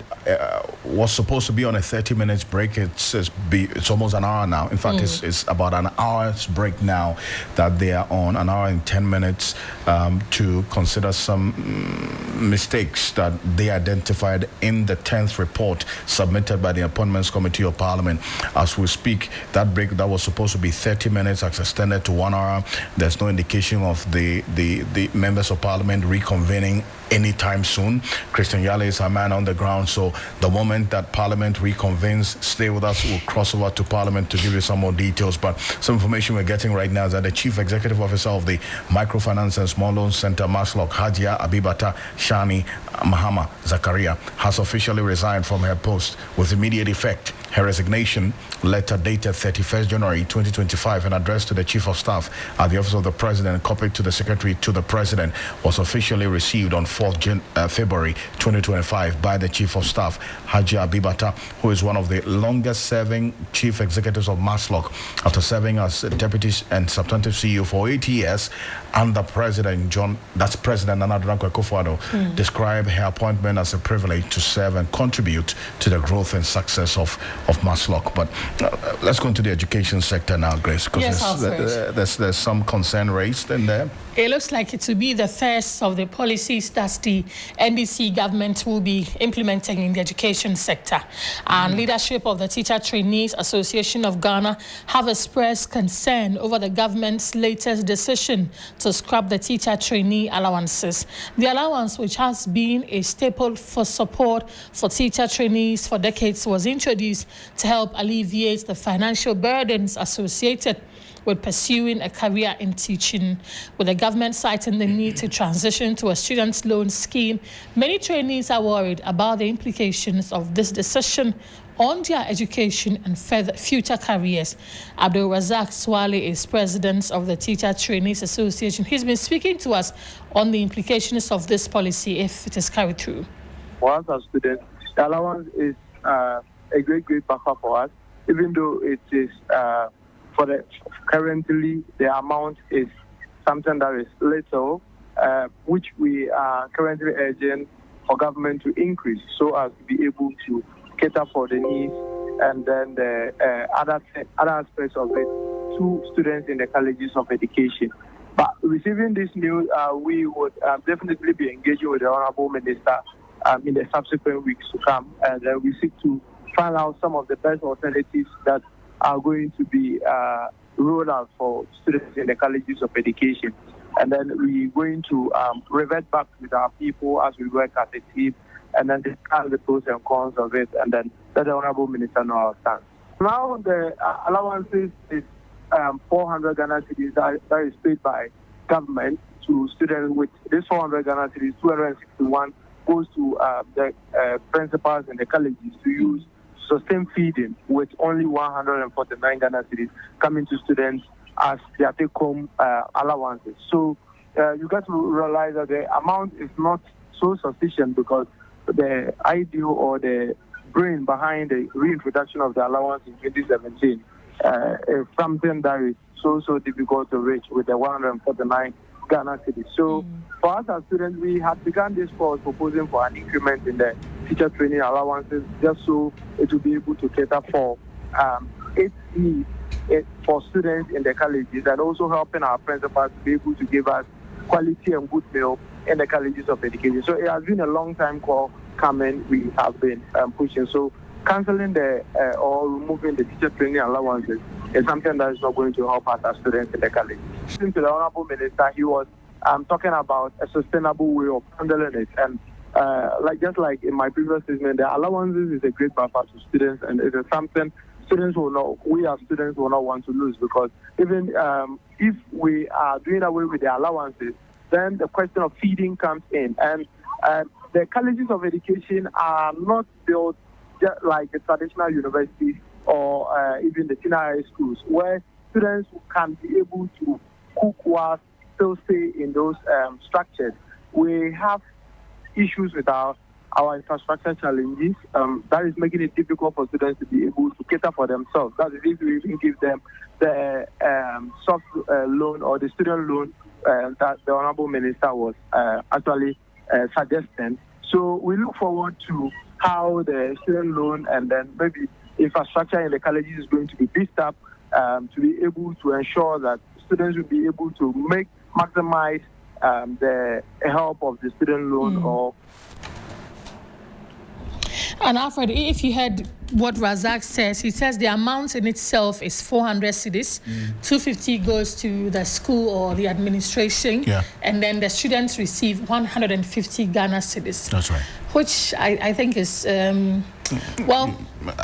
was supposed to be on a 30-minute break. It's almost an hour now. In fact, it's about an hour's break now that they are on, an hour and 10 minutes to consider some mistakes that they identified in the 10th report submitted by the Appointments Committee of Parliament. As we speak, that break that was supposed to be 30 minutes has extended to 1 hour. There's no indication of the members of Parliament reconvening anytime soon. Christian Yale is our man on the ground, so the moment that Parliament reconvenes, stay with us. We'll cross over to Parliament to give you some more details. But some information we're getting right now is that the Chief Executive Officer of the Microfinance and Small Loan Center, Maslok, Hajia Abibata Shani Mahama Zakaria, has officially resigned from her post with immediate effect. Her resignation letter dated 31st January 2025 and addressed to the Chief of Staff at the Office of the President, copied to the Secretary to the President, was officially received on 4 4th February 2025 by the Chief of Staff, Haji Abibata, who is one of the longest-serving chief executives of Maslock, after serving as deputy and substantive CEO for 8 years under President President Nana Akufo-Addo, described her appointment as a privilege to serve and contribute to the growth and success of Maslock. But let's go into the education sector now, Grace, because there's some concern raised in there. It looks like it to be the first of the policies that the NDC government will be implementing in the education sector. And leadership of the Teacher Trainees Association of Ghana have expressed concern over the government's latest decision to scrap the teacher trainee allowances. The allowance, which has been a staple for support for teacher trainees for decades, was introduced to help alleviate the financial burdens associated with pursuing a career in teaching. With the government citing the need to transition to a student loan scheme, many trainees are worried about the implications of this decision on their education and future careers. Abdul Razak Swale is president of the Teacher Trainees Association. He's been speaking to us on the implications of this policy if it is carried through. For us as students, the allowance is a great buffer for us, even though it is currently the amount is something that is little, which we are currently urging for government to increase so as to be able to cater for the needs and then the other aspects of it to students in the colleges of education. But receiving this news, we would definitely be engaging with the Honorable Minister in the subsequent weeks to come, and we seek to find out some of the best alternatives that are going to be rolled out for students in the colleges of education. And then we're going to revert back with our people as we work as a team and then discuss the pros and cons of it and then let the Honorable Minister know our stance. Now the allowances is 400 Ghana cedis that is paid by government to students. With this 400 Ghana cedis, 261 goes to the principals in the colleges to use sustain feeding, with only 149 Ghana cedis coming to students as their take-home allowances. So you got to realize that the amount is not so sufficient because the idea or the brain behind the reintroduction of the allowance in 2017 is something that is so difficult to reach with the 149 Ghana cedis. So for us as students, we had begun this course proposing for an increment in the teacher training allowances just so it will be able to cater for its needs for students in the colleges and also helping our principals to be able to give us quality and good meal in the colleges of education. So it has been a long time call coming. We have been pushing. So cancelling or removing the teacher training allowances is something that is not going to help us as students in the college. To the Honorable Minister, he was talking about a sustainable way of handling it. And just like in my previous statement, the allowances is a great buffer to students, and it is something we as students will not want to lose, because even if we are doing away with the allowances, then the question of feeding comes in. And the colleges of education are not built just like the traditional universities or even the senior high schools, where students can be able to cook while still stay in those structures. We have issues with our infrastructure challenges that is making it difficult for students to be able to cater for themselves. That is if we even give them the soft loan or the student loan that the Honorable Minister was actually suggesting. So we look forward to how the student loan and then maybe infrastructure in the colleges is going to be beefed up to be able to ensure that students will be able to maximize the help of the student loan or. And Alfred, if you heard what Razak says, he says the amount in itself is 400 cedis, 250 goes to the school or the administration, and then the students receive 150 Ghana cedis. That's right. Which I think is Well,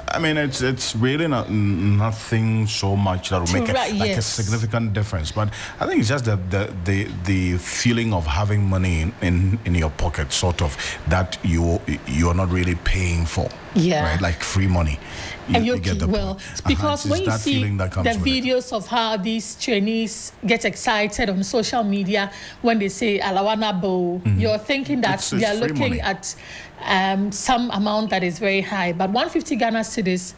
I mean, it's really nothing so much that will make a significant difference. But I think it's just the feeling of having money in your pocket, sort of, that you're not really paying for. Yeah. Right? Like free money. You get the point. Because when you see the videos it. of how these trainees get excited on social media when they say Alawana Bow, you're thinking that they are looking at some amount that is very high. But 150 Ghana cedis,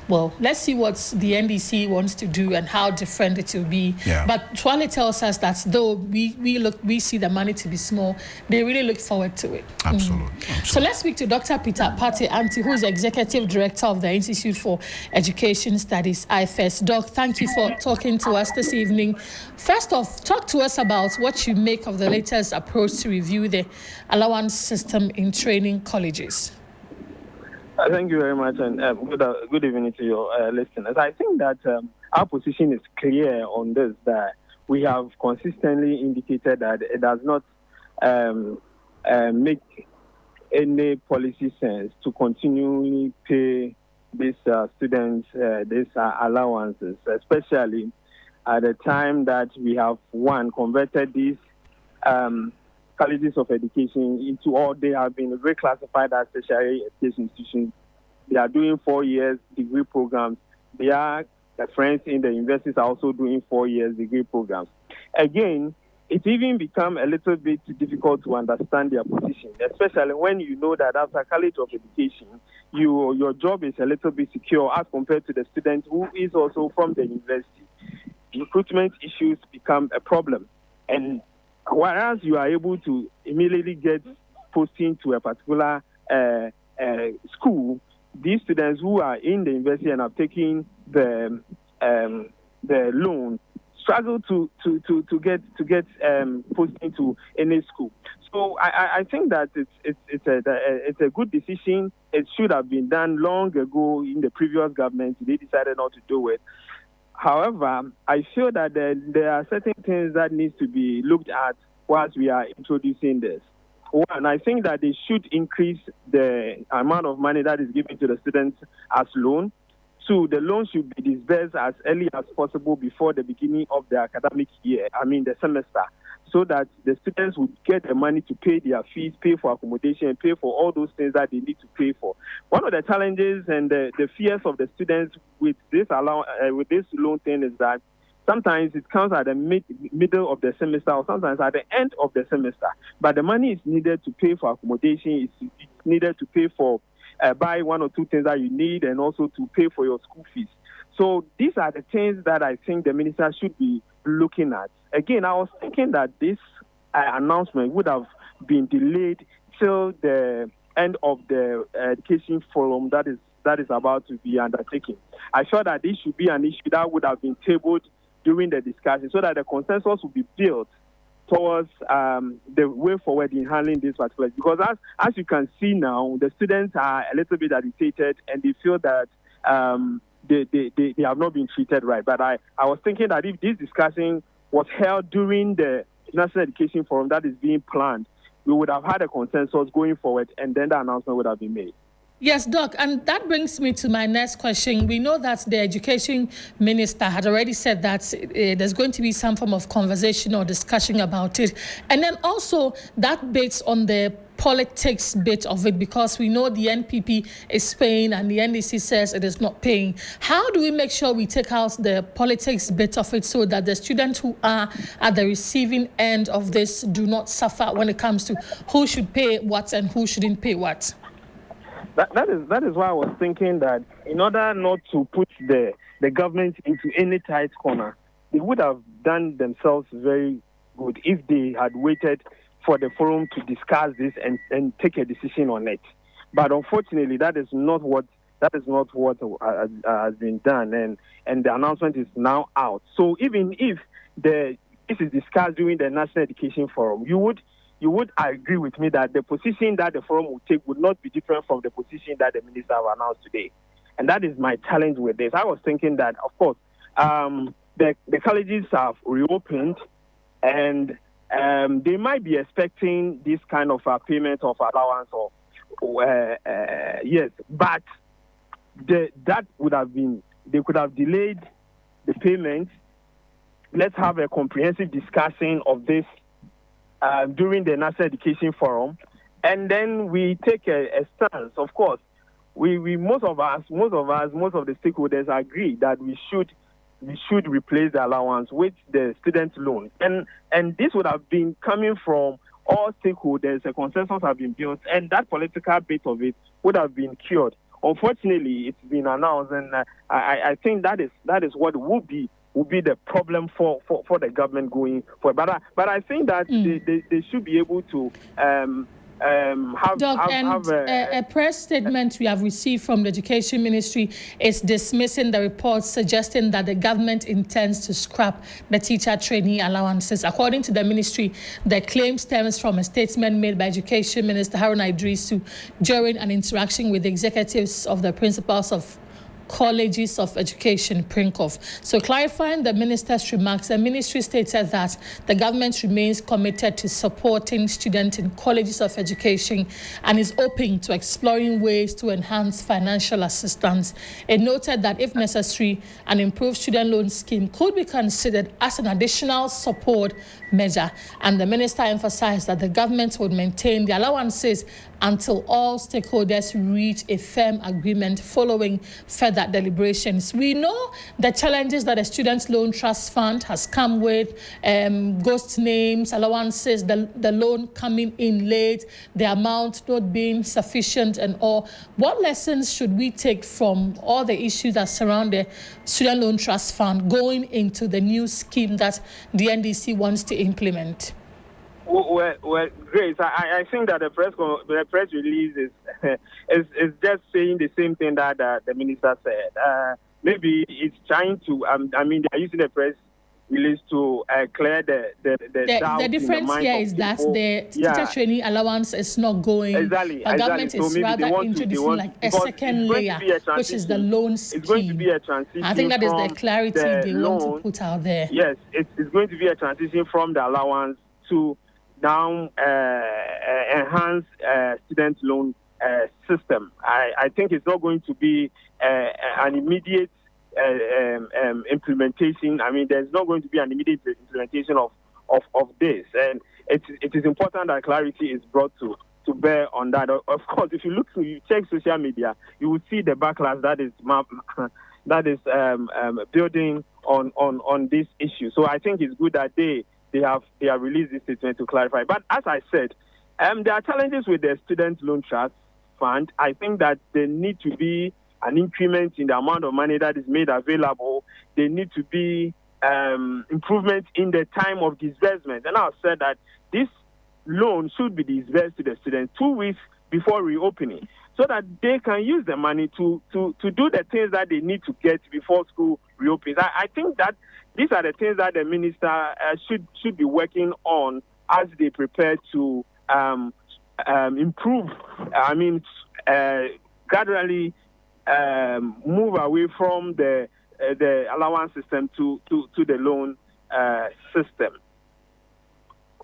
well, let's see what the NDC wants to do and how different it will be. Yeah. But Twale tells us that though we see the money to be small, they really look forward to it. Absolutely. So let's speak to Dr. Peter Pate Anti, who is Executive Director of the Institute for Education Studies, IFES. Doc, thank you for talking to us this evening. First off, talk to us about what you make of the latest approach to review the allowance system in training colleges. Thank you very much, and good evening to your listeners. I think that our position is clear on this, that we have consistently indicated that it does not make any policy sense to continually pay these students these allowances, especially at the time that we have, converted these colleges of education into, or they have been reclassified as tertiary education institutions. They are doing 4 years degree programs. The friends in the universities are also doing 4 years degree programs. Again, it even become a little bit difficult to understand their position, especially when you know that after college of education, your job is a little bit secure as compared to the student who is also from the university. Recruitment issues become a problem. And whereas you are able to immediately get posting to a particular school, these students who are in the university and are taking the loan struggle to get posting to any school. So I think that it's a good decision. It should have been done long ago in the previous government. They decided not to do it. However, I feel that there are certain things that needs to be looked at whilst we are introducing this. One, I think that they should increase the amount of money that is given to the students as loan. Two, the loan should be disbursed as early as possible before the beginning of the academic year, the semester, so that the students would get the money to pay their fees, pay for accommodation, pay for all those things that they need to pay for. One of the challenges and the fears of the students with this loan thing is that sometimes it comes at the middle of the semester or sometimes at the end of the semester. But the money is needed to pay for accommodation, it's needed to pay for buy one or two things that you need and also to pay for your school fees. So these are the things that I think the minister should be looking at. Again, I was thinking that this announcement would have been delayed till the end of the education forum that is about to be undertaken. I feel that this should be an issue that would have been tabled during the discussion so that the consensus would be built towards the way forward in handling this particular. Because as you can see now, the students are a little bit agitated and they feel that they have not been treated right. But I was thinking that if this discussion was held during the National Education Forum that is being planned, we would have had a consensus going forward and then the announcement would have been made. Yes, Doc, and that brings me to my next question. We know that the education minister had already said that there's going to be some form of conversation or discussion about it. And then also that bits on the politics bit of it, because we know the NPP is paying and the NDC says it is not paying. How do we make sure we take out the politics bit of it so that the students who are at the receiving end of this do not suffer when it comes to who should pay what and who shouldn't pay what? That is why I was thinking that in order not to put the government into any tight corner, they would have done themselves very good if they had waited for the forum to discuss this and take a decision on it. But unfortunately, that is not what has been done, and the announcement is now out. So even if this is discussed during the National Education Forum, you would agree with me that the position that the forum would take would not be different from the position that the minister have announced today. And that is my challenge with this. I was thinking that, of course, the colleges have reopened and they might be expecting this kind of payment of allowance Yes, but that would have been, they could have delayed the payment. Let's have a comprehensive discussion of this during the National Education Forum, and then we take a stance. Of course, we most of the stakeholders agree that we should replace the allowance with the student loan, and this would have been coming from all stakeholders. A consensus have been built, and that political bit of it would have been cured. Unfortunately, it's been announced, and I think that is what will be the problem for the government going forward. But I think that they should be able to have a press statement we have received from the Education Ministry is dismissing the report suggesting that the government intends to scrap the teacher trainee allowances. According to the ministry, the claim stems from a statement made by Education Minister Haruna Idrisu during an interaction with the executives of the principals of Colleges of Education, PRINCOF. So clarifying the minister's remarks, the ministry stated that the government remains committed to supporting students in colleges of education and is open to exploring ways to enhance financial assistance. It noted that if necessary, an improved student loan scheme could be considered as an additional support measure. And the minister emphasized that the government would maintain the allowances until all stakeholders reach a firm agreement following further deliberations. We know the challenges that the Student Loan Trust Fund has come with, ghost names, allowances, the loan coming in late, the amount not being sufficient and all. What lessons should we take from all the issues that surround the Student Loan Trust Fund going into the new scheme that the NDC wants to implement? Well, Grace, I think that the press release is just saying the same thing that the minister said. Maybe it's trying to. They're using the press release to clear the doubt. The difference here is that the teacher training allowance is not going. Exactly. The government is rather introducing like a second layer, which is the loan scheme. It's going to be a transition. I think that is the clarity they loan, want to put out there. Yes, it's going to be a transition from the allowance to now enhance student loan system. I think it's not going to be an immediate implementation. There's not going to be an immediate implementation of this, and it is important that clarity is brought to bear on that. Of course, if you check social media, you will see the backlash that is building on this issue. So I think it's good that they have released this statement to clarify. But as I said, there are challenges with the Student Loan Trust Fund. I think that there need to be an increment in the amount of money that is made available. There need to be improvement in the time of disbursement. And I've said that this loan should be disbursed to the students 2 weeks before reopening, so that they can use the money to do the things that they need to get before school reopens. I think that these are the things that the minister should be working on as they prepare to improve. Gradually move away from the allowance system to the loan system.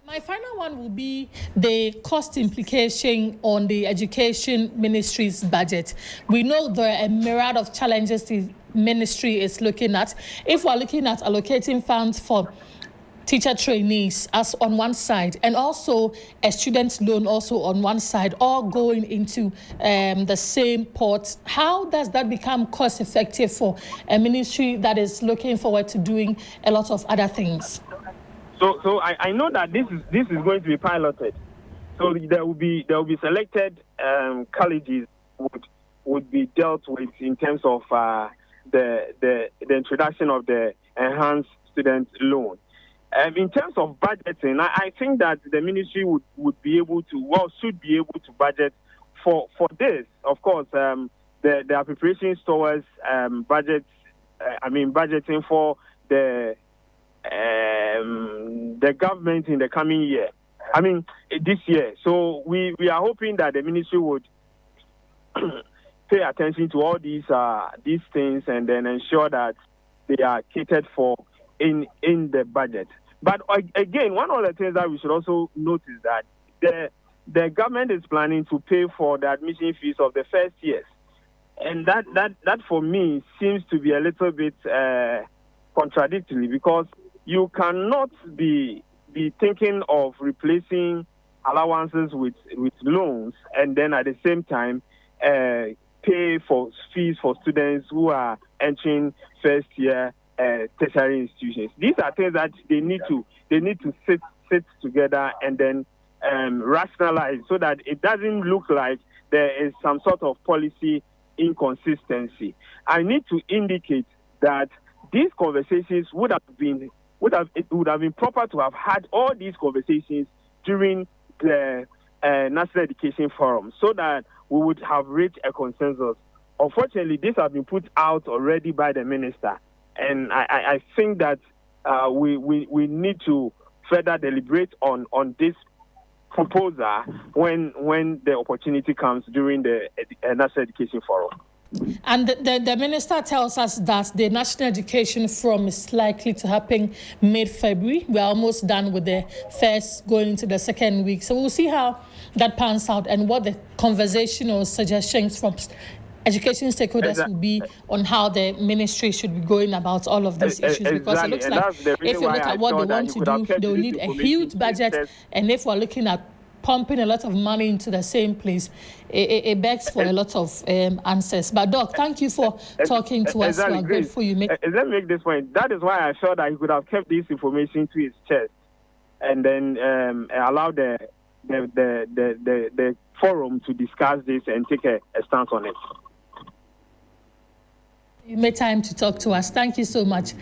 My final one will be the cost implication on the Education Ministry's budget. We know there are a myriad of challenges the ministry is looking at. If we're looking at allocating funds for teacher trainees as on one side, and also a student loan also on one side, all going into the same pot, how does that become cost effective for a ministry that is looking forward to doing a lot of other things? So I know that this is going to be piloted. So there will be selected colleges would be dealt with in terms of the introduction of the enhanced student loan. In terms of budgeting, I think that the ministry would be able to, should be able to budget for this. Of course, there are preparations towards budgeting for the government in the coming year. This year. So we are hoping that the ministry would pay attention to all these things and then ensure that they are catered for in the budget. But again, one of the things that we should also note is that the government is planning to pay for the admission fees of the first years. And that for me seems to be a little bit contradictory, because you cannot be thinking of replacing allowances with loans and then at the same time pay for fees for students who are entering first year tertiary institutions. These are things that they need to sit together and then rationalize, so that it doesn't look like there is some sort of policy inconsistency. I need to indicate that these conversations would have been proper to have had all these conversations during the National Education Forum, so that we would have reached a consensus. Unfortunately, this has been put out already by the minister, and I think that we need to further deliberate on this proposal when the opportunity comes during the National Education Forum. And the minister tells us that the National Education Forum is likely to happen mid-February. We're almost done with the first, going into the second week. So we'll see how that pans out and what the conversation or suggestions from education stakeholders will be on how the ministry should be going about all of these issues. Because it looks like if you look at what they want to do, they will need a huge budget. And if we're looking at pumping a lot of money into the same place, it begs for a lot of answers. But Doc, thank you for talking to us. We are grateful you make. Let me make this point. That is why I felt that he could have kept this information to his chest and then allow the forum to discuss this and take a stance on it. You made time to talk to us. Thank you so much.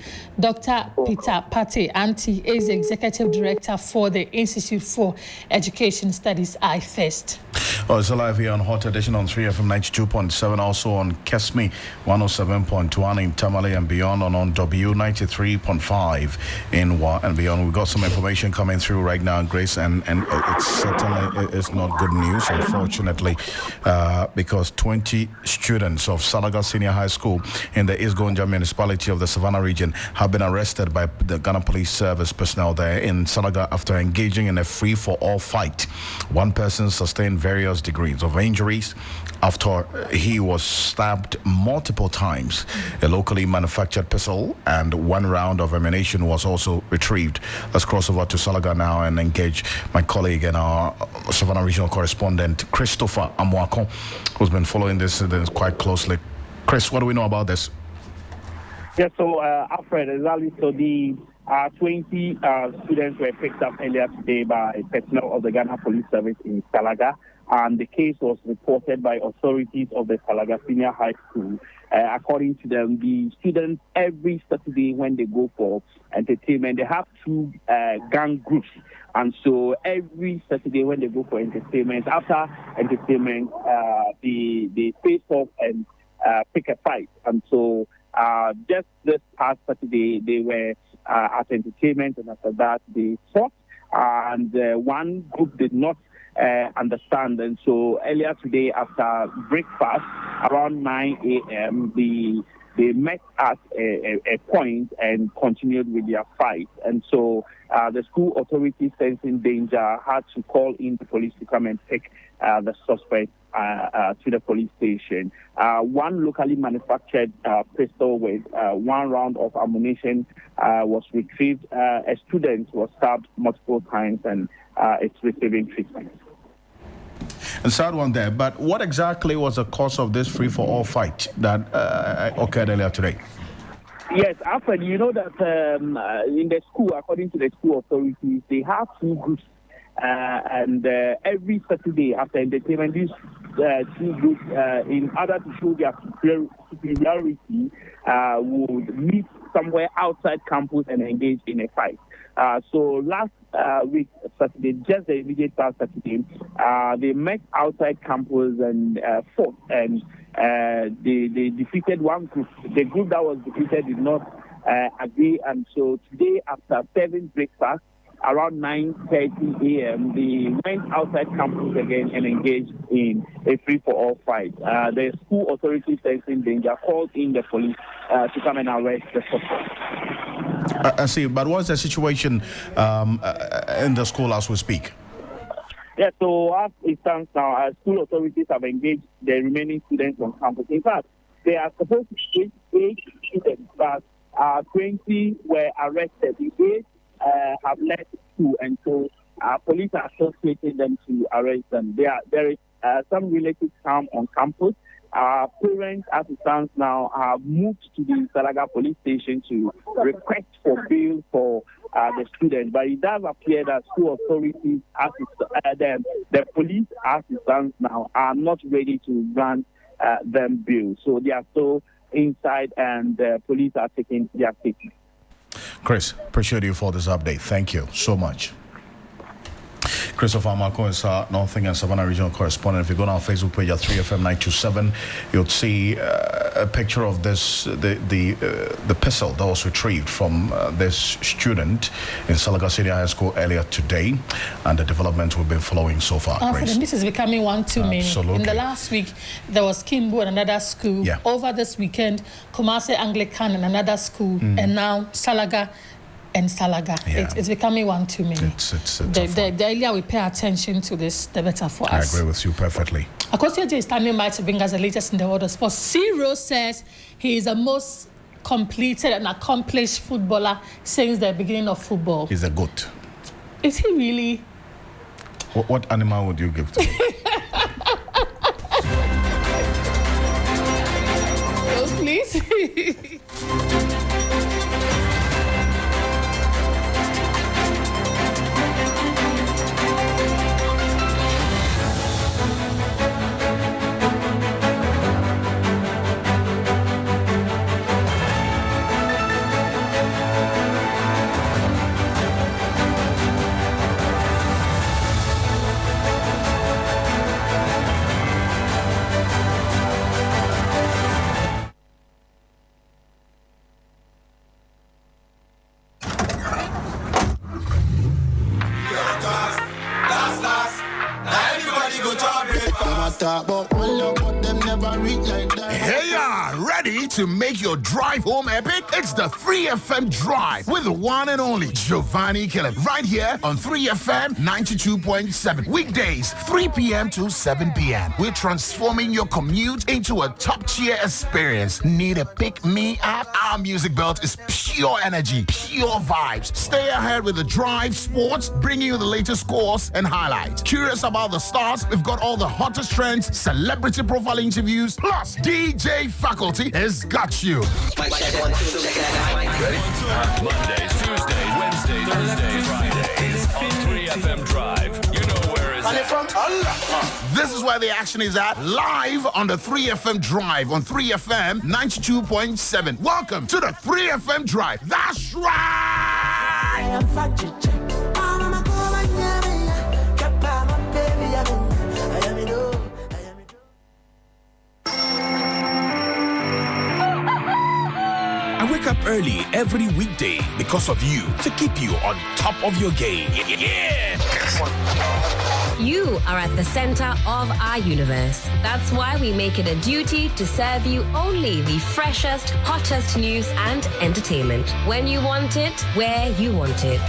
Dr. Peter Pate Anti is the Executive Director for the Institute for Education Studies, IFEST. Oh, it's live here on Hot Edition on 3FM 92.7, also on Kesmi 107.1 in Tamale and beyond, on W 93.5 in Wa and beyond. We've got some information coming through right now, Grace, and it's certainly it's not good news, unfortunately, because 20 students of Salaga Senior High School in the East Gonja municipality of the Savannah region have been arrested by the Ghana Police Service personnel there in Salaga after engaging in a free-for-all fight. One person sustained various degrees of injuries after he was stabbed multiple times. A locally manufactured pistol and one round of ammunition was also retrieved. Let's cross over to Salaga now and engage my colleague and our Savannah regional correspondent, Christopher Amwako, who's been following this incident quite closely. Chris, what do we know about this? Yes, so Alfred, exactly. So the 20 students were picked up earlier today by personnel of the Ghana Police Service in Salaga, and the case was reported by authorities of the Salaga Senior High School. According to them, the students every Saturday when they go for entertainment, they have two gang groups. And so every Saturday when they go for entertainment, after entertainment, they face off and pick a fight. And so just this past Saturday, they were at entertainment, and after that, they fought. And one group did not understand. And so earlier today, after breakfast, around 9 a.m., they met at a point and continued with their fight. And so the school authorities, sensing danger, had to call in the police to come and take the suspect to the police station. One locally manufactured pistol with one round of ammunition was retrieved. A student was stabbed multiple times and it's receiving treatment. And sad one there, but what exactly was the cause of this free-for-all fight that occurred earlier today? Yes, Alfred, you know that in the school, according to the school authorities, they have two groups. And every Saturday after entertainment, these two groups, in order to show their superiority, would meet somewhere outside campus and engage in a fight. So last week, Saturday, just the immediate past Saturday, they met outside campus and fought, and they defeated one group. The group that was defeated did not agree, and so today, after serving breakfast, around 9:30 a.m., they went outside campus again and engaged in a free-for-all fight. The school authorities, sensing danger, called in the police to come and arrest the suspect. I see, but what's the situation in the school as we speak? Yeah, so as it stands now, school authorities have engaged the remaining students on campus. In fact, they are supposed to take 8 students, but 20 were arrested. The 8 have left school, and so police are still waiting them to arrest them. There is some related harm on campus. Parents, as it stands now, have moved to the Salaga police station to request for bail for the students. But it does appear that school authorities, the police, as it stands now, are not ready to grant them bail. So they are still inside, and the police are taking their statement. Chris, appreciate you for this update. Thank you so much. Christopher Marco is our Northern and Savannah regional correspondent. If you go on our Facebook page at 3FM927, you'll see a picture of this, the pistol that was retrieved from this student in Salaga Senior High School earlier today, and the developments we've been following so far. This is becoming one too many. Absolutely. In the last week, there was Kimbo and another school. Yeah. Over this weekend, Kumasi Anglican and another school, and now Salaga and Salaga. Yeah. It's becoming one too many. The earlier we pay attention to this, the better for us. I agree with you perfectly. Akosia J is standing by to bring us the latest in the world of sports. C. says he is the most completed and accomplished footballer since the beginning of football. He's a goat. Is he really? What animal would you give to him? Oh, please. Hey, ready to make your drive home epic? It's the 3FM Drive with the one and only Giovanni Caleb right here on 3FM 92.7. Weekdays, 3 p.m. to 7 p.m. We're transforming your commute into a top-tier experience. Need a pick-me-up? Our music belt is pure energy, pure vibes. Stay ahead with the Drive Sports, bringing you the latest scores and highlights. Curious about the stars? We've got all the hottest trends, celebrity profile interviews, plus DJ faculty has got you. Ready? Mondays, Tuesdays, Wednesdays, Thursdays, Fridays on 3FM Drive. You know where it's at. This is where the action is at, live on the 3FM Drive on 3FM 92.7. Welcome to the 3FM Drive. That's right! I wake up early every weekday because of you, to keep you on top of your game. Yeah! You are at the center of our universe. That's why we make it a duty to serve you only the freshest, hottest news and entertainment. When you want it, where you want it.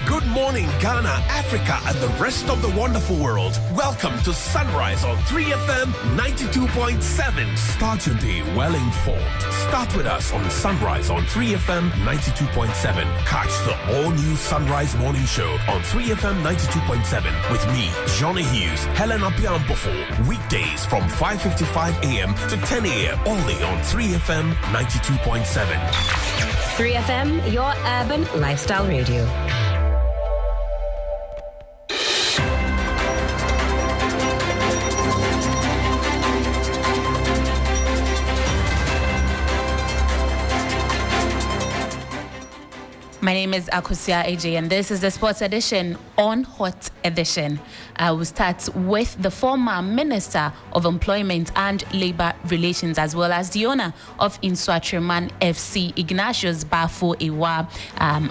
Good morning, Ghana, Africa, and the rest of the wonderful world. Welcome to Sunrise on 3FM 92.7. Start your day well informed. Start with us on Sunrise on 3FM 92.7. Catch the all-new Sunrise Morning Show on 3FM 92.7 with me, Johnny Hughes, Helena Piampofo. Weekdays from 5:55 a.m. to 10 a.m. only on 3FM 92.7. 3FM, your urban lifestyle radio. My name is Akosia AJ, and this is the Sports Edition on Hot Edition. I will start with the former Minister of Employment and Labour Relations, as well as the owner of Inswatriman FC, Ignatius Bafo Ewa,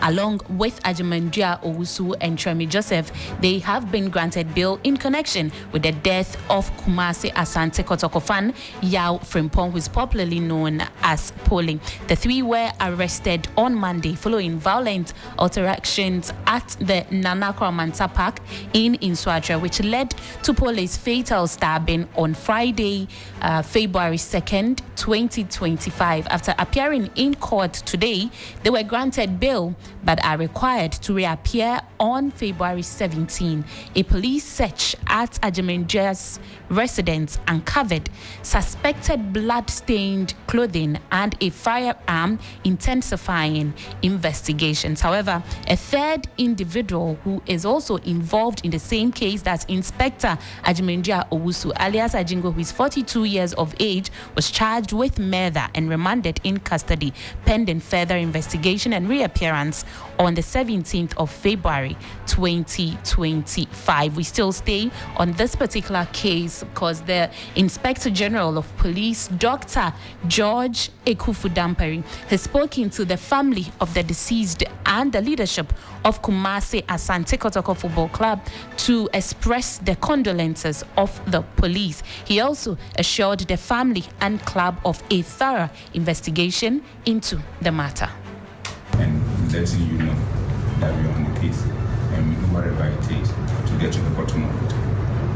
along with Ajimandria Owusu and Tremi Joseph. They have been granted bail in connection with the death of Kumasi Asante Kotokofan Yao Frimpong, who is popularly known as Polling. The three were arrested on Monday following violent alterations at the Nanakwa Kromanta Park in Inswatra, which led to police fatal stabbing on Friday, February 2nd, 2025. After appearing in court today, they were granted bail but are required to reappear on February 17. A police search at Ajimenja's residence uncovered suspected blood-stained clothing and a firearm, intensifying investigations. However, a third individual who is also involved in the same case, that's Inspector Ajimenja Owusu, alias Ajingo, who is 42 years of age, was charged with murder and remanded in custody pending further investigation and reappearance on the 17th of February 2025. We still stay on this particular case because the Inspector General of Police, Dr. George Ekufu Dampari, has spoken to the family of the deceased and the leadership of Kumasi Asante Kotoko Football Club to express the condolences of the police. He also assured the family and club of a thorough investigation into the matter. And letting you know that we are on the case and we do whatever it takes to get to the bottom of it.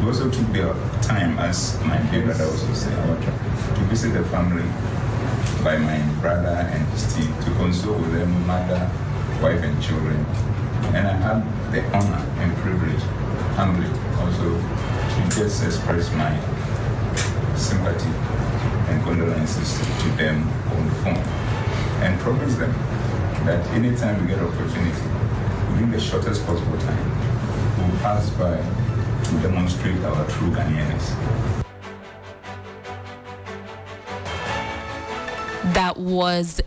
We also took the time, as my dear brother also said, to visit the family by my brother and his team to console with them, mother, wife and children. And I had the honor and privilege, humbly also, to just express my sympathy and condolences to them on the phone and promise them that anytime we get opportunity, within the shortest possible time, we'll pass by to demonstrate our true Ghanaianness. That was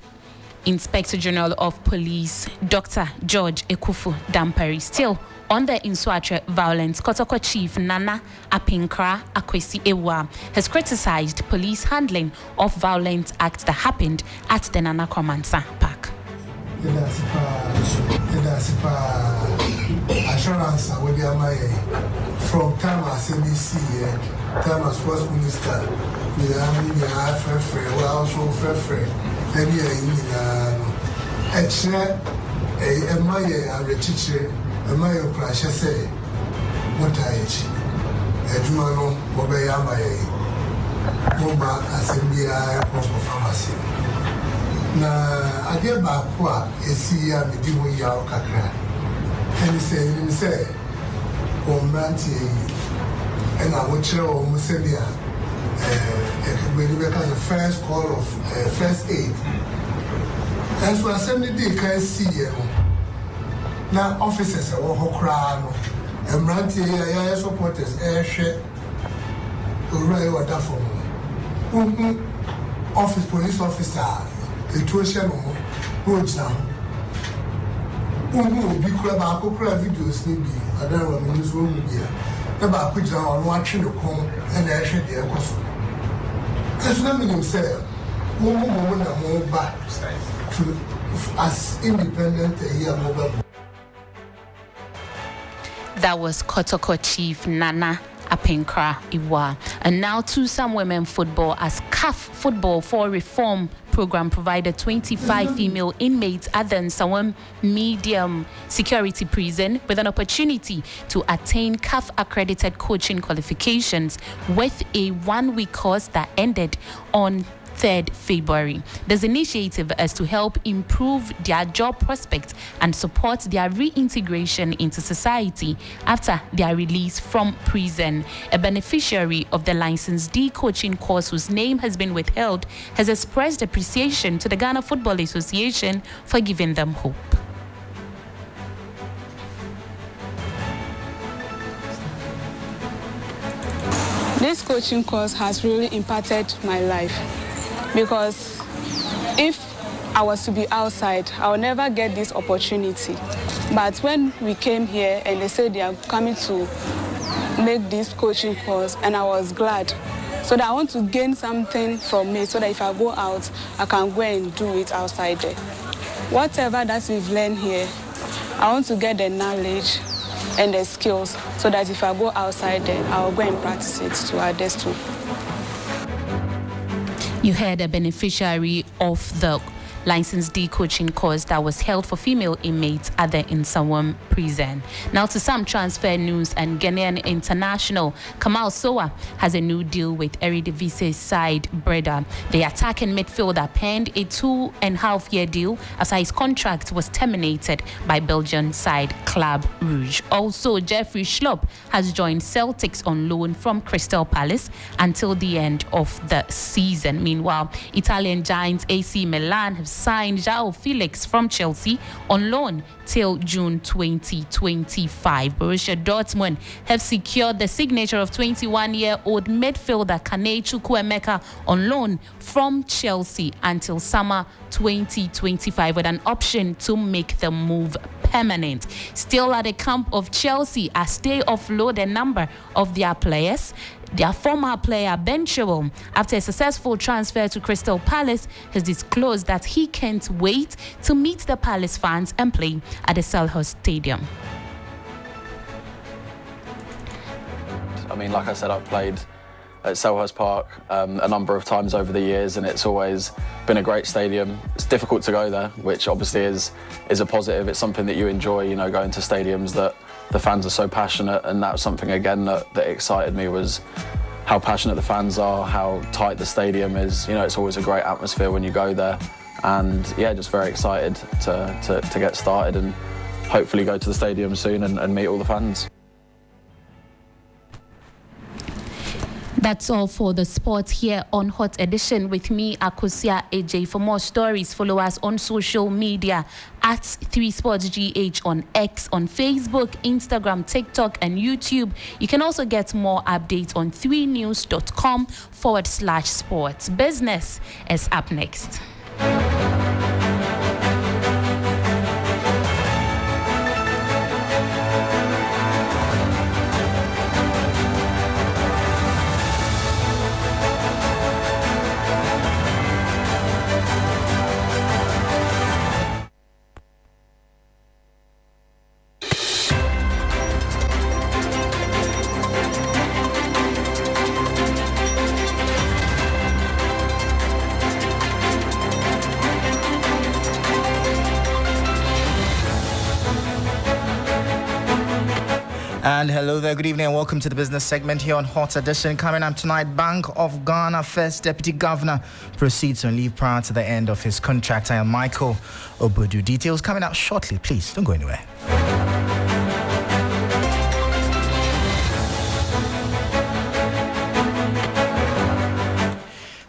Inspector General of Police, Dr. George Ekufu Dampari. Still on the Inswatra violence, Kotoko Chief Nana Apinkra Akwesi Ewa has criticized police handling of violent acts that happened at the Nana Kromansa Park. Assurance from time as MBC, time as First Minister, we are also fair, and a my teacher, a my crash, say, what I do know, Bobayama, Boba, Assembly, Pharmacy. Na ade ba ko a esi ya medi ho ya okakra eni say o mranti and I will share o musebia we be the first call of first aid and so assembly dey can see here na officers e wo hokra no mranti ya supporters hwe owura e wada for office police officer Etuation roads now. Be crab, videos, maybe. I don't know when this room be here. Never put down watching the home and actually the cost. As Namin said, woman are more back to as independent a year mobile. That was Kotoko Chief Nana Apinkra Iwa. And now to some women football, as CAF Football for Reform program provided 25 female inmates at the Nsawam Medium Security Prison with an opportunity to attain CAF accredited coaching qualifications with a 1-week course that ended on 3rd February. This initiative is to help improve their job prospects and support their reintegration into society after their release from prison. A beneficiary of the License D coaching course, whose name has been withheld, has expressed appreciation to the Ghana Football Association for giving them hope. This coaching course has really impacted my life, because if I was to be outside, I would never get this opportunity. But when we came here and they said they are coming to make this coaching course, and I was glad. So that I want to gain something from it, so that if I go out, I can go and do it outside there. Whatever that we've learned here, I want to get the knowledge and the skills, so that if I go outside there, I'll go and practice it to others too. You heard a beneficiary of the License D coaching course that was held for female inmates at the Nsawam prison. Now to some transfer news, and Ghanaian international Kamal Sowa has a new deal with Eredivisie's side Breda. The attacking midfielder penned a 2.5-year deal after his contract was terminated by Belgian side Club Rouge. Also, Jeffrey Schlupp has joined Celtics on loan from Crystal Palace until the end of the season. Meanwhile, Italian giants AC Milan have signed João Felix from Chelsea on loan till June 2025. Borussia Dortmund have secured the signature of 21-year-old midfielder Kane Chukwuemeka on loan from Chelsea until summer 2025 with an option to make the move permanent. Still at the camp of Chelsea as they offload a number of their players. Their former player Ben Chilwell, after a successful transfer to Crystal Palace, has disclosed that he can't wait to meet the Palace fans and play at the Selhurst Stadium. I mean, like I said, I've played at Selhurst Park a number of times over the years, and it's always been a great stadium. It's difficult to go there, which obviously is a positive. It's something that you enjoy, you know, going to stadiums that the fans are so passionate, and that's something again that excited me, was how passionate the fans are, how tight the stadium is. You know, it's always a great atmosphere when you go there, and yeah, just very excited to get started and hopefully go to the stadium soon and meet all the fans. That's all for the sports here on Hot Edition with me, Akosia AJ. For more stories, follow us on social media at 3SportsGH on X, on Facebook, Instagram, TikTok, and YouTube. You can also get more updates on 3news.com/sports. Business is up next. And hello there, good evening and welcome to the business segment here on Hot Edition. Coming up tonight, Bank of Ghana First Deputy Governor proceeds on leave prior to the end of his contract. I am Michael Obodu. Details coming up shortly. Please don't go anywhere.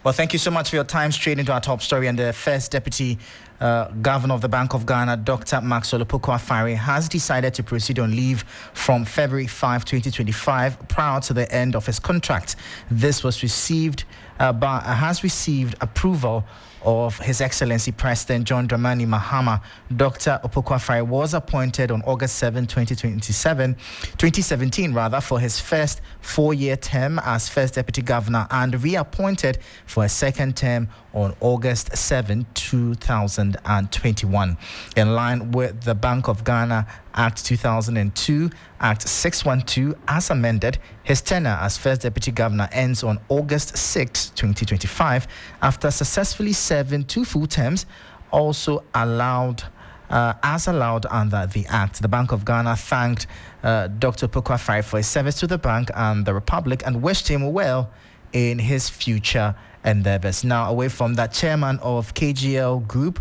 Well, thank you so much for your time. Straight into our top story. And the First Deputy Governor of the Bank of Ghana, Dr. Maxwell Opoku-Afare, has decided to proceed on leave from February 5, 2025, prior to the end of his contract. This was has received approval of His Excellency President John Dramani Mahama. Dr. Opoku-Afare was appointed on August 7, 2017, for his first 4-year term as First Deputy Governor and reappointed for a second term on August 7, 2021. In line with the Bank of Ghana Act 2002, Act 612 as amended, his tenure as First Deputy Governor ends on August 6, 2025, after successfully serving 2 full terms, also allowed under the Act. The Bank of Ghana thanked Dr. Opoku-Afare for his service to the bank and the Republic and wished him well in his future endeavors. Now, away from that, Chairman of KGL Group,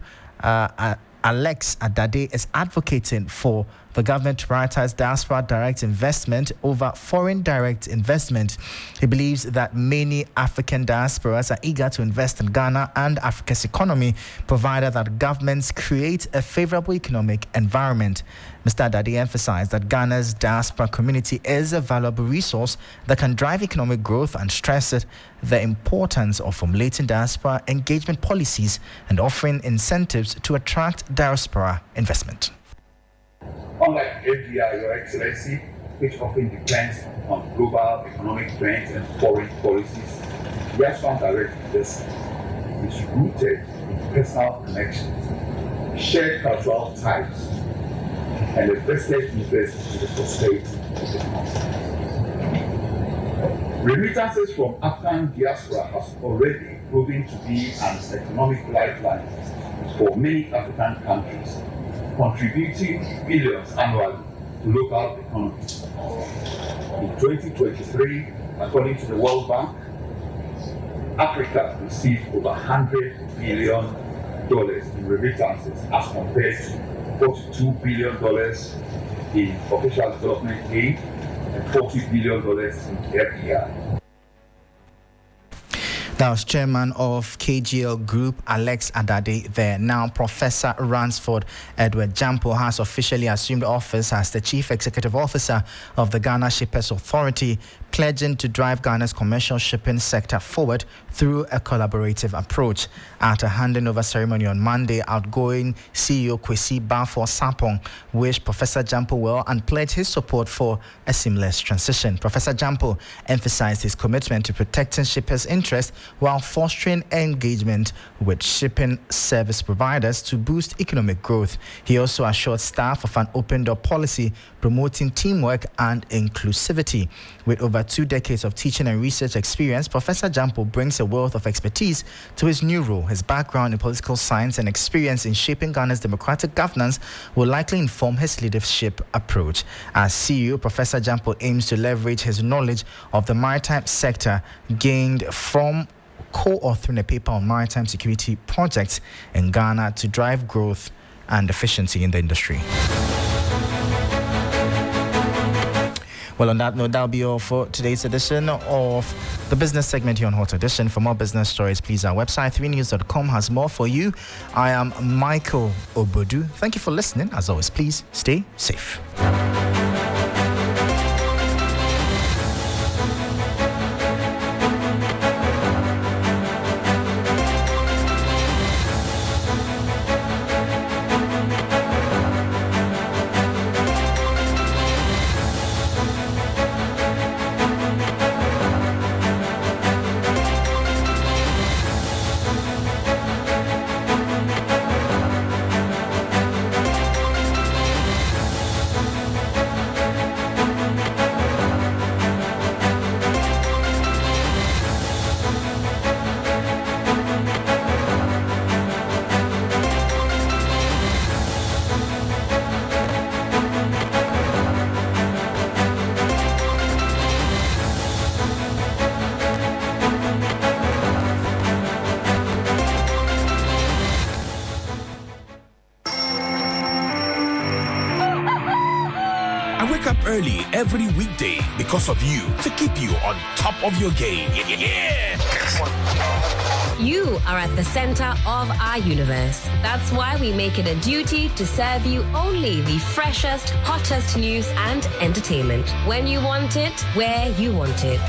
Alex Adade, is advocating for the government to prioritize diaspora direct investment over foreign direct investment. He believes that many African diasporas are eager to invest in Ghana and Africa's economy, provided that governments create a favorable economic environment. Mr. Adade emphasized that Ghana's diaspora community is a valuable resource that can drive economic growth and stressed the importance of formulating diaspora engagement policies and offering incentives to attract diaspora investment. Unlike FDI, Your Excellency, which often depends on global economic trends and foreign policies, diaspora direct investment is rooted in personal connections, shared cultural ties, and a vested interest in the prosperity of the country. Remittances from Afghan diaspora has already proven to be an economic lifeline for many African countries, contributing billions annually to local economies. In 2023, according to the World Bank, Africa received over $100 billion in remittances as compared to $42 billion in official development aid and $40 billion in FDI. That was chairman of KGL Group, Alex Adade there. Now, Professor Ransford Edward Jampo has officially assumed office as the Chief Executive Officer of the Ghana Shippers Authority, pledging to drive Ghana's commercial shipping sector forward through a collaborative approach. At a handing over ceremony on Monday, outgoing CEO Kwesi Bafo Sapong wished Professor Jampo well and pledged his support for a seamless transition. Professor Jampo emphasized his commitment to protecting shippers' interests while fostering engagement with shipping service providers to boost economic growth. He also assured staff of an open-door policy promoting teamwork and inclusivity. With over 2 decades of teaching and research experience, Professor Jampo brings a wealth of expertise to his new role. His background in political science and experience in shaping Ghana's democratic governance will likely inform his leadership approach. As CEO, Professor Jampo aims to leverage his knowledge of the maritime sector gained from co-authoring a paper on maritime security projects in Ghana to drive growth and efficiency in the industry. Well, on that note, that'll be all for today's edition of the business segment here on Hot Edition. For more business stories, please, our website, 3news.com, has more for you. I am Michael Obodu. Thank you for listening. As always, please stay safe. Early every weekday because of you, to keep you on top of your game. Yeah. You are at the center of our universe. That's why we make it a duty to serve you only the freshest, hottest news and entertainment. When you want it, where you want it.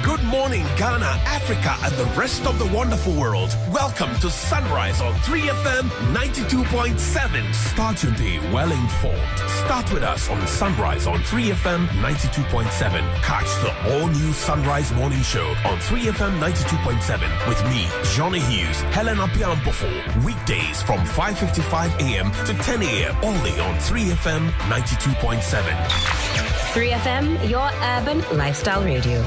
Good morning, Ghana, Africa, and the rest of the wonderful world. Welcome to Sunrise on 3FM 92.7. Start your day well informed. Start with us on Sunrise on 3FM 92.7. Catch the all-new Sunrise Morning Show on 3FM 92.7 with me, Johnny Hughes, Helen Apiampofo. Weekdays from 5:55 a.m. to 10 a.m. only on 3FM 92.7. 3FM, your urban lifestyle radio.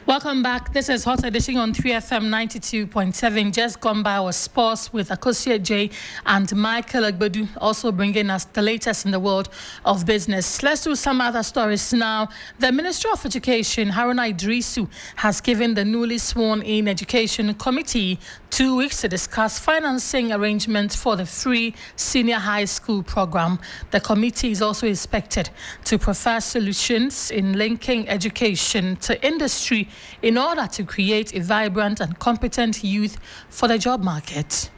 Welcome back. This is Hot Edition on 3FM 92.7. Just gone by our sports with Akosia J and Michael Agbedu, also bringing us the latest in the world of business. Let's do some other stories now. The Minister of Education, Haruna Idrisu, has given the newly sworn-in Education Committee 2 weeks to discuss financing arrangements for the free senior high school program. The committee is also expected to prefer solutions in linking education to industry in order to create a vibrant and competent youth for the job market.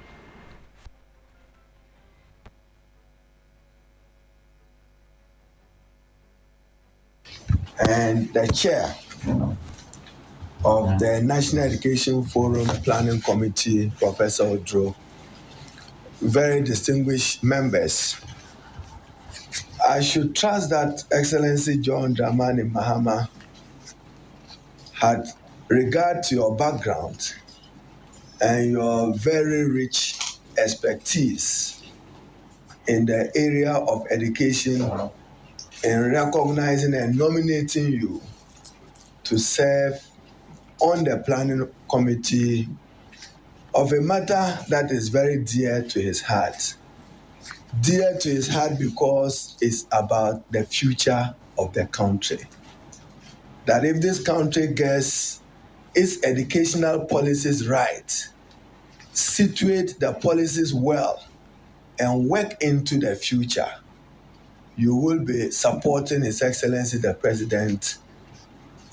And the chair of the National Education Forum Planning Committee, Professor Adu, very distinguished members, I should trust that Excellency John Dramani Mahama had regard to your background and your very rich expertise in the area of education in recognizing and nominating you to serve on the planning committee of a matter that is very dear to his heart. Dear to his heart because it's about the future of the country. That if this country gets its educational policies right, situate the policies well, and work into the future, you will be supporting His Excellency the President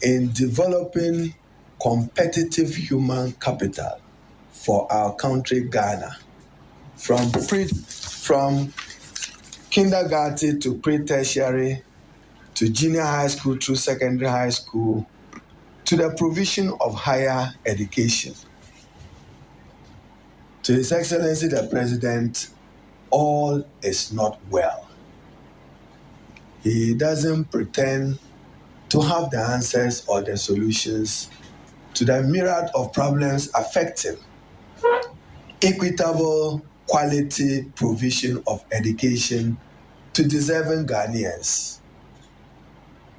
in developing competitive human capital for our country, Ghana, from kindergarten to pre-tertiary, to junior high school through secondary high school, to the provision of higher education. To His Excellency the President, all is not well. He doesn't pretend to have the answers or the solutions to the myriad of problems affecting equitable quality provision of education to deserving Ghanaians.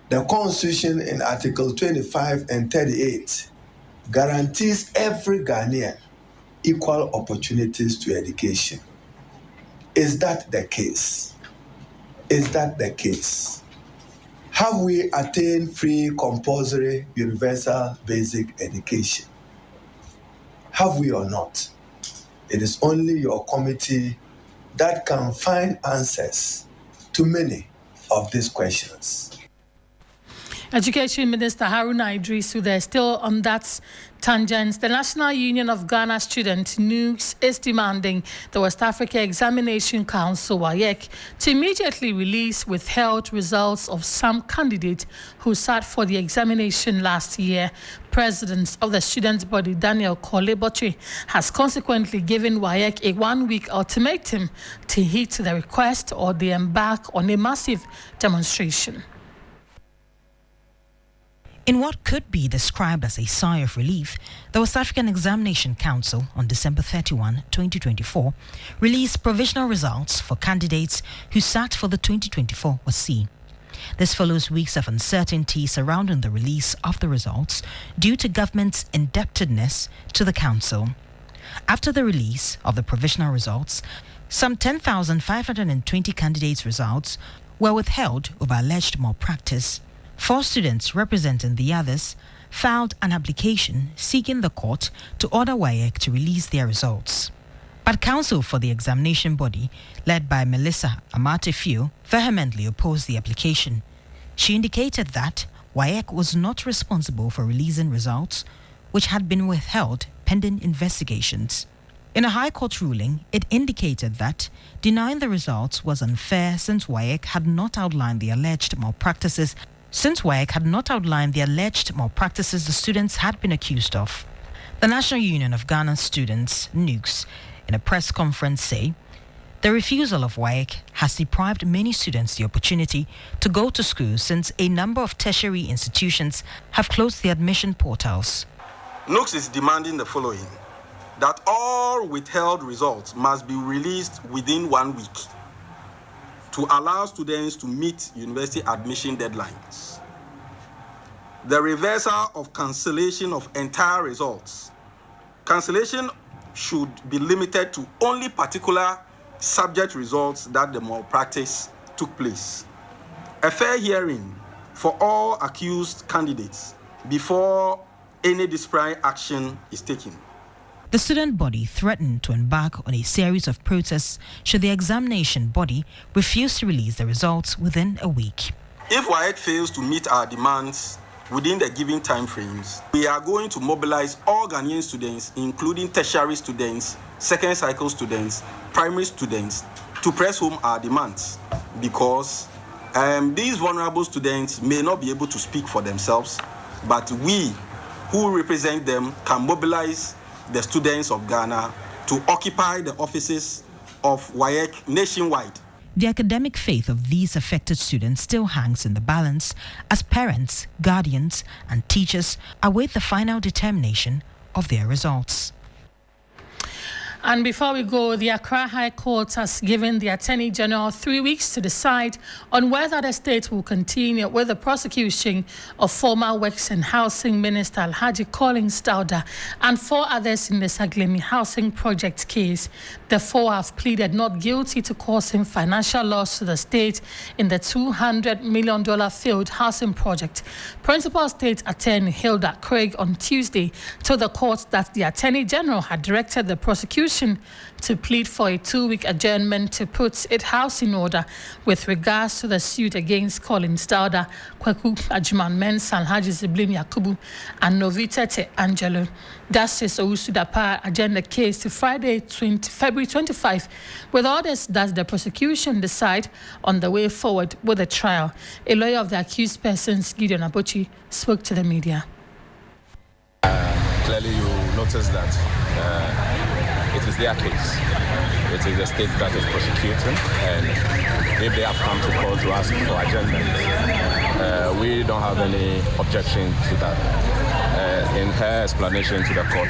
The Constitution in Article 25 and 38 guarantees every Ghanaian equal opportunities to education. Is that the case? Is that the case? Have we attained free, compulsory, universal, basic education? Have we or not? It is only your committee that can find answers to many of these questions. Education Minister Haruna Idrisu there, still on that tangent. The National Union of Ghana Students, NUGS, is demanding the West Africa Examination Council, WAEC, to immediately release withheld results of some candidates who sat for the examination last year. President of the students' body, Daniel Koleboche, has consequently given WAEC a one-week ultimatum to heed the request or they embark on a massive demonstration. In what could be described as a sigh of relief, the West African Examination Council on December 31, 2024, released provisional results for candidates who sat for the 2024 WASI. This follows weeks of uncertainty surrounding the release of the results due to government's indebtedness to the council. After the release of the provisional results, some 10,520 candidates' results were withheld over alleged malpractice. 4 students representing the others filed an application seeking the court to order WAEC to release their results. But counsel for the examination body, led by Melissa Amatefio, vehemently opposed the application. She indicated that WAEC was not responsible for releasing results, which had been withheld pending investigations. In a High Court ruling, it indicated that denying the results was unfair since WAEC had not outlined the alleged malpractices the students had been accused of. The National Union of Ghana Students, NUGS, in a press conference say, the refusal of WAEC has deprived many students the opportunity to go to school since a number of tertiary institutions have closed the admission portals. NUGS is demanding the following: that all withheld results must be released within 1 week to allow students to meet university admission deadlines. The reversal of cancellation of entire results. Cancellation should be limited to only particular subject results that the malpractice took place. A fair hearing for all accused candidates before any disciplinary action is taken. The student body threatened to embark on a series of protests should the examination body refuse to release the results within a week. If WAEC fails to meet our demands within the given time frames, we are going to mobilize all Ghanaian students, including tertiary students, second cycle students, primary students, to press home our demands, because these vulnerable students may not be able to speak for themselves, but we who represent them can mobilize the students of Ghana to occupy the offices of WAEC nationwide. The academic faith of these affected students still hangs in the balance as parents, guardians, and teachers await the final determination of their results. And before we go, the Accra High Court has given the Attorney General 3 weeks to decide on whether the state will continue with the prosecution of former Works and Housing Minister Alhaji Collins Dauda and 4 others in the Saglemi Housing Project case. The 4 have pleaded not guilty to causing financial loss to the state in the $200 million failed housing project. Principal State Attorney Hilda Craig on Tuesday told the court that the Attorney General had directed the prosecution to plead for a 2-week adjournment to put its house in order with regards to the suit against Collins Dauda, Kwaku Ajuman Mensah, Alhaji Ziblim Yakubu, and Novitete Angelo. Justice Owusu-Dapah adjourned the case to Friday, February 25, with orders that the prosecution decide on the way forward with the trial. A lawyer of the accused persons, Gideon Abochi, spoke to the media. Clearly, you notice that it is their case. It is the state that is prosecuting, and if they have come to court to ask for adjournment, we don't have any objection to that. In her explanation to the court,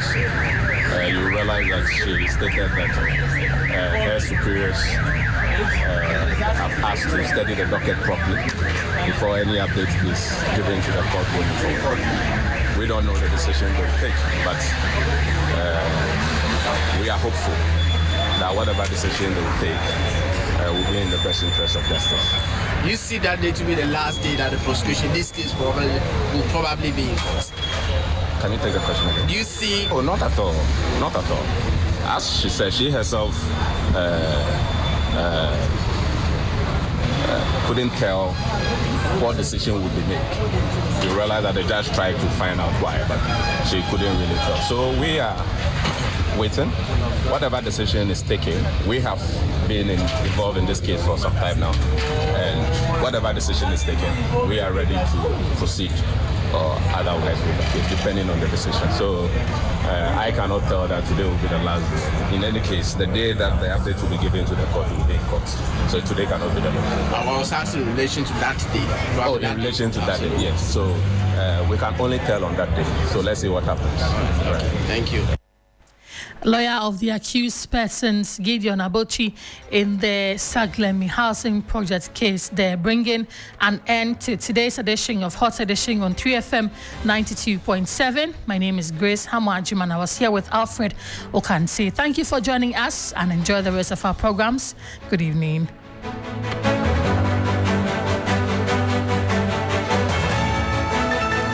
you realize that she stated that her superiors have asked to study the docket properly before any update is given to the court going forward. We don't know the decision they will take, but we are hopeful that whatever decision they will take will be in the best interest of justice. You see that day to be the last day that the prosecution, this case will probably be in court. Can you take the question again? Do you see? Oh, not at all. Not at all. As she said, she herself couldn't tell what decision would be made. You realize that the judge tried to find out why, but she couldn't really tell. So we are waiting. Whatever decision is taken, we have been involved in this case for some time now, and whatever decision is taken, we are ready to proceed or otherwise with the case, depending on the decision. So I cannot tell that today will be the last day. In any case, the day that the update will be given to the court will be in court. So today cannot be the last. I was asking in relation to that day. Oh, in relation to that day, yes. So we can only tell on that day. So let's see what happens. Right. Thank you. Lawyer of the accused persons, Gideon Abochi, in the Saglemi Housing Project case. They're bringing an end to today's edition of Hot Edition on 3FM 92.7. My name is Grace Hamwajiman, and I was here with Alfred Okansi. Thank you for joining us and enjoy the rest of our programs. Good evening.